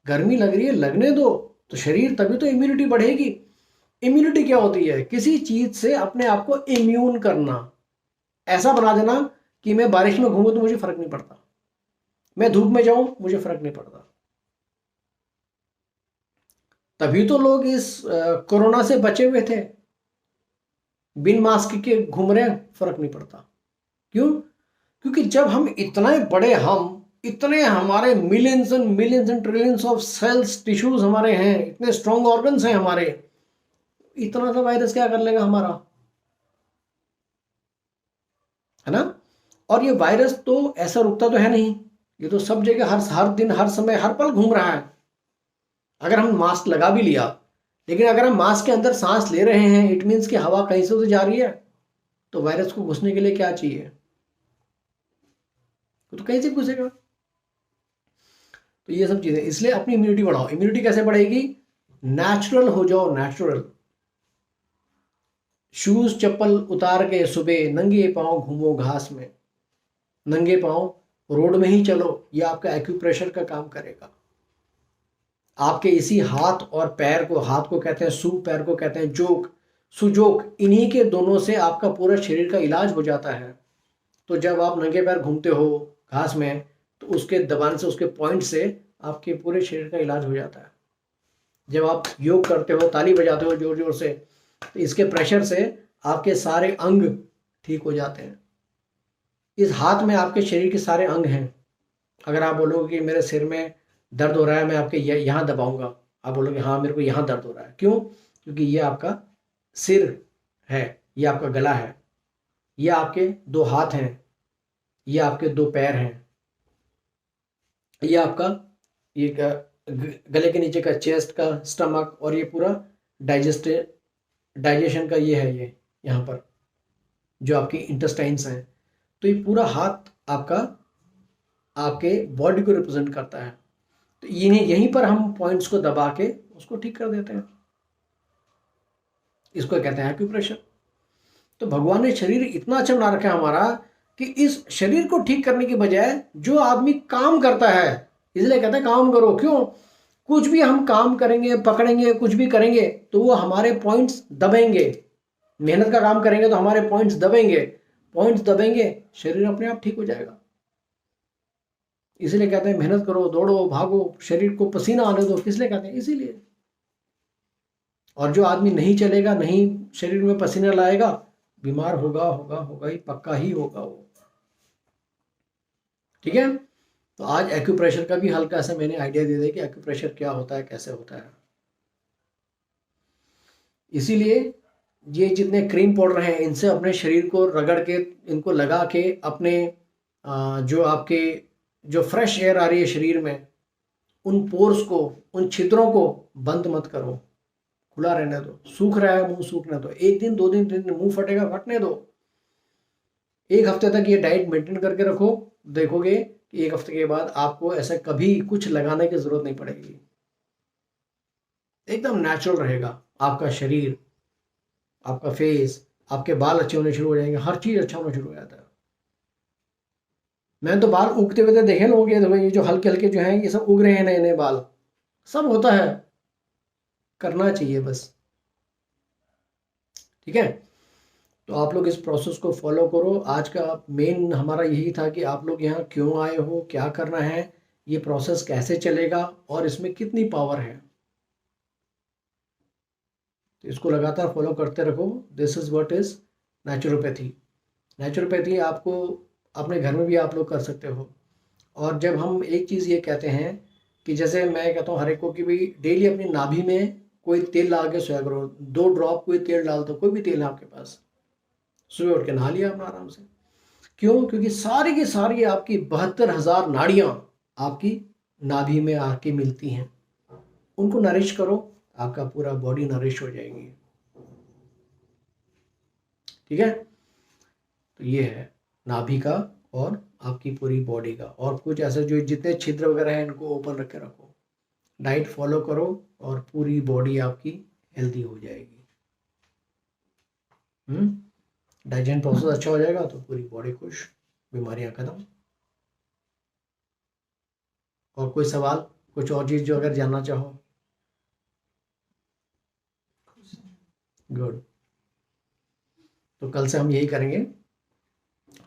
गर्मी लग रही है, लगने दो। तो शरीर, तभी तो इम्यूनिटी बढ़ेगी। इम्यूनिटी क्या होती है? किसी चीज से अपने आप को इम्यून करना। ऐसा बना देना कि मैं बारिश में घूमूं तो मुझे फर्क नहीं पड़ता, मैं धूप में जाऊं मुझे फर्क नहीं पड़ता। तभी तो लोग इस कोरोना से बचे हुए थे, बिन मास्क के घूम रहे, फर्क नहीं पड़ता। क्यों? क्योंकि जब हम इतने बड़े, हम इतने, हमारे millions and trillions of cells, tissues हमारे हैं, इतने स्ट्रॉन्ग ऑर्गन्स हैं हमारे, इतना सा वायरस क्या कर लेगा हमारा, है ना? और ये वायरस तो ऐसा रुकता तो है नहीं, ये तो सब जगह, हर दिन, हर समय, हर पल घूम रहा है। अगर हम मास्क लगा भी लिया, लेकिन अगर हम मास्क के अंदर सांस ले रहे हैं, इट मीन्स कि हवा कहीं से तो जा रही है। तो वायरस को घुसने के लिए क्या चाहिए? तो कहीं से घुसेगा। तो ये सब चीज़ें, इसलिए अपनी इम्यूनिटी बढ़ाओ। इम्यूनिटी कैसे बढ़ेगी? नेचुरल हो जाओ, नेचुरल। शूज चप्पल उतार के सुबह नंगे पाँव घूमो घास में, नंगे पाँव रोड में ही चलो, ये आपका एक्यूप्रेशर का काम करेगा। आपके इसी हाथ और पैर को, हाथ को कहते हैं सू, पैर को कहते हैं जोक, सुजोक, इन्हीं के दोनों से आपका पूरा शरीर का इलाज हो जाता है। तो जब आप नंगे पैर घूमते हो घास में, तो उसके दबाने से, उसके पॉइंट से आपके पूरे शरीर का इलाज हो जाता है। जब आप योग करते हो, ताली बजाते हो जोर जोर से, तो इसके प्रेशर से आपके सारे अंग ठीक हो जाते हैं। इस हाथ में आपके शरीर के सारे अंग हैं। अगर आप बोलोगे कि मेरे सिर में दर्द हो रहा है, मैं आपके यहाँ दबाऊंगा, आप बोलोगे हाँ मेरे को यहाँ दर्द हो रहा है। क्यों? क्योंकि ये आपका सिर है, ये आपका गला है, ये आपके दो हाथ हैं, ये आपके दो पैर हैं, ये आपका ये गले के नीचे का चेस्ट का स्टमक, और ये पूरा डाइजेशन का ये है, ये यहाँ पर जो आपकी इंटेस्टाइन्स हैं। तो ये पूरा हाथ आपका आपके बॉडी को रिप्रेजेंट करता है। तो यहीं पर हम पॉइंट्स को दबा के उसको ठीक कर देते हैं। इसको कहते हैं एक्यूप्रेशर। तो भगवान ने शरीर इतना अच्छा बना रखा है हमारा कि इस शरीर को ठीक करने की बजाय जो आदमी काम करता है, इसलिए कहते हैं काम करो। क्यों? कुछ भी हम काम करेंगे, पकड़ेंगे, कुछ भी करेंगे तो वो हमारे पॉइंट्स दबेंगे। मेहनत का काम करेंगे तो हमारे पॉइंट्स दबेंगे, पॉइंट्स दबेंगे, शरीर अपने आप ठीक हो जाएगा। इसलिए कहते हैं मेहनत करो, दौड़ो, भागो, शरीर को पसीना आने दो। किस लिए कहते हैं? इसीलिए। और जो आदमी नहीं चलेगा, नहीं शरीर में पसीना लाएगा, बीमार होगा होगा होगा ही, पक्का ही होगा वो। ठीक है? तो आज एक्यूप्रेशर का भी हल्का सा मैंने आइडिया दे दिया कि एक्यूप्रेशर क्या होता है, कैसे होता है। इसीलिए ये जितने क्रीम पाउडर हैं, इनसे अपने शरीर को रगड़ के, इनको लगा के अपने जो आपके जो फ्रेश एयर आ रही है शरीर में, उन पोर्स को, उन छिद्रों को बंद मत करो, खुला रहने दो। सूख रहा है मुंह, सूखने दो। एक दिन, 2 दिन, 3 दिन मुंह फटेगा, फटने दो। 1 हफ्ते तक ये डाइट मेंटेन करके रखो, देखोगे कि 1 हफ्ते के बाद आपको ऐसा कभी कुछ लगाने की जरूरत नहीं पड़ेगी। एकदम नेचुरल रहेगा आपका शरीर, आपका फेस, आपके बाल अच्छे होने शुरू हो जाएंगे, हर चीज अच्छा होना शुरू हो जाता है। मैंने तो बाल उगते हुए देखे लोग, ये देखो, ये जो हल्के हल्के जो हैं, ये सब उग रहे हैं, नए नए बाल, सब होता है, करना चाहिए बस। ठीक है? तो आप लोग इस प्रोसेस को फॉलो करो। आज का मेन हमारा यही था कि आप लोग यहाँ क्यों आए हो, क्या करना है, ये प्रोसेस कैसे चलेगा और इसमें कितनी पावर है। तो इसको लगातार फॉलो करते रहो। This is what is naturopathy. Naturopathy आपको अपने घर में भी आप लोग कर सकते हो। और जब हम एक चीज़ ये कहते हैं कि जैसे मैं कहता हूँ हर एक को कि भाई डेली अपनी नाभि में कोई तेल डाल के सोया करो, 2 ड्रॉप कोई तेल डाल दो, कोई भी तेल है आपके पास, सुबह उठ के नहा लिया अपना आराम से। क्यों? क्योंकि सारी की सारी आपकी 72,000 नाड़ियाँ आपकी नाभि में आके मिलती हैं, उनको नरिश करो, आपका पूरा बॉडी नरिश हो जाएगी। ठीक है? तो ये है नाभि का और आपकी पूरी बॉडी का। और कुछ ऐसे जो जितने छिद्र वगैरह हैं इनको ओपन रख के रखो, डाइट फॉलो करो और पूरी बॉडी आपकी हेल्दी हो जाएगी। डाइजेशन प्रोसेस अच्छा हो जाएगा तो पूरी बॉडी खुश, बीमारियां खत्म। और कोई सवाल, कुछ और चीज जो अगर जानना चाहो? गुड। तो कल से हम यही करेंगे।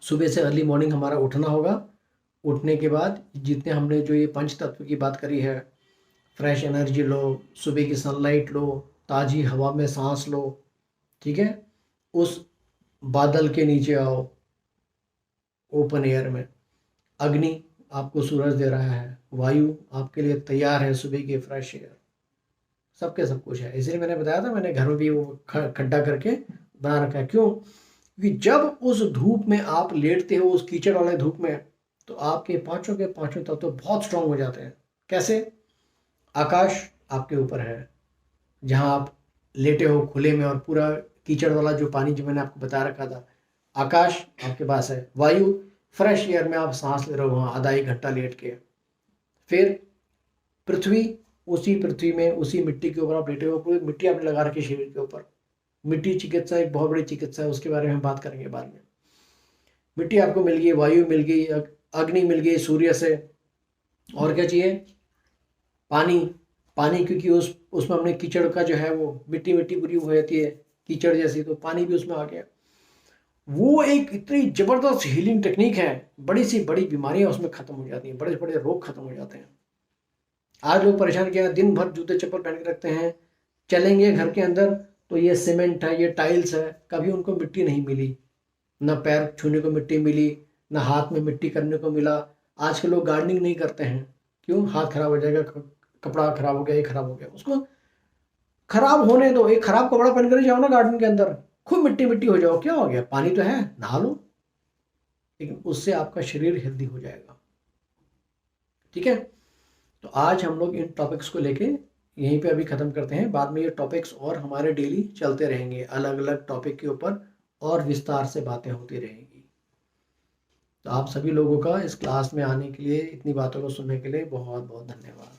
सुबह से अर्ली मॉर्निंग हमारा उठना होगा। उठने के बाद जितने हमने जो ये 5 तत्व की बात करी है, फ्रेश एनर्जी लो, सुबह की सनलाइट लो, ताज़ी हवा में सांस लो। ठीक है? उस बादल के नीचे आओ, ओपन एयर में। अग्नि आपको सूरज दे रहा है, वायु आपके लिए तैयार है, सुबह की फ्रेश एयर, सबके सब कुछ है। इसलिए मैंने बताया था, मैंने घर में भी वो खड्डा करके बना रखा है। क्यों? क्योंकि जब उस धूप में आप लेटते हो, उस कीचड़ वाले धूप में, तो आपके पांचों के पांचों तत्व तो बहुत स्ट्रांग हो जाते हैं। कैसे? आकाश आपके ऊपर है, जहां आप लेटे हो खुले में, और पूरा कीचड़ वाला जो पानी जो मैंने आपको बता रखा था, आकाश आपके पास है। वायु, फ्रेश एयर में आप सांस ले रहे हो वहाँ आधा 1 घंटा लेट के। फिर पृथ्वी, उसी पृथ्वी में उसी मिट्टी के ऊपर आप लेटे हो, पूरी मिट्टी आपने लगा रखी शरीर के ऊपर। मिट्टी चिकित्सा एक बहुत बड़ी चिकित्सा है, उसके बारे में हम बात करेंगे बाद में। मिट्टी आपको मिल गई, वायु मिल गई, अग्नि मिल गई सूर्य से, और क्या चाहिए? पानी। पानी क्योंकि उसमें हमने कीचड़ का जो है वो मिट्टी मिट्टी पूरी हो जाती है कीचड़ जैसी, तो पानी भी उसमें आ गया। वो एक इतनी जबरदस्त हीलिंग टेक्निक है, बड़ी सी बड़ी बीमारियां उसमें खत्म हो जाती हैं, बड़े बड़े रोग खत्म हो जाते हैं। आज लोग परेशान क्या है, दिन भर जूते चप्पल पहन के रखते हैं, चलेंगे घर के अंदर तो ये सीमेंट है, ये टाइल्स है, कभी उनको मिट्टी नहीं मिली, ना पैर छूने को मिट्टी मिली, ना हाथ में मिट्टी करने को मिला। आज के लोग गार्डनिंग नहीं करते हैं, क्यों? हाथ खराब हो जाएगा, कपड़ा खराब हो गया, ये खराब हो गया, उसको खराब होने दो। एक खराब कपड़ा पहन कर जाओ ना गार्डन के अंदर, खूब मिट्टी मिट्टी हो जाओ, क्या हो गया? पानी तो है, नहा लो, लेकिन उससे आपका शरीर हेल्दी हो जाएगा। ठीक है, तो आज हम लोग इन टॉपिक्स को लेके यहीं पे अभी ख़त्म करते हैं। बाद में ये टॉपिक्स और हमारे डेली चलते रहेंगे, अलग अलग टॉपिक के ऊपर और विस्तार से बातें होती रहेंगी। तो आप सभी लोगों का इस क्लास में आने के लिए, इतनी बातों को सुनने के लिए बहुत बहुत धन्यवाद।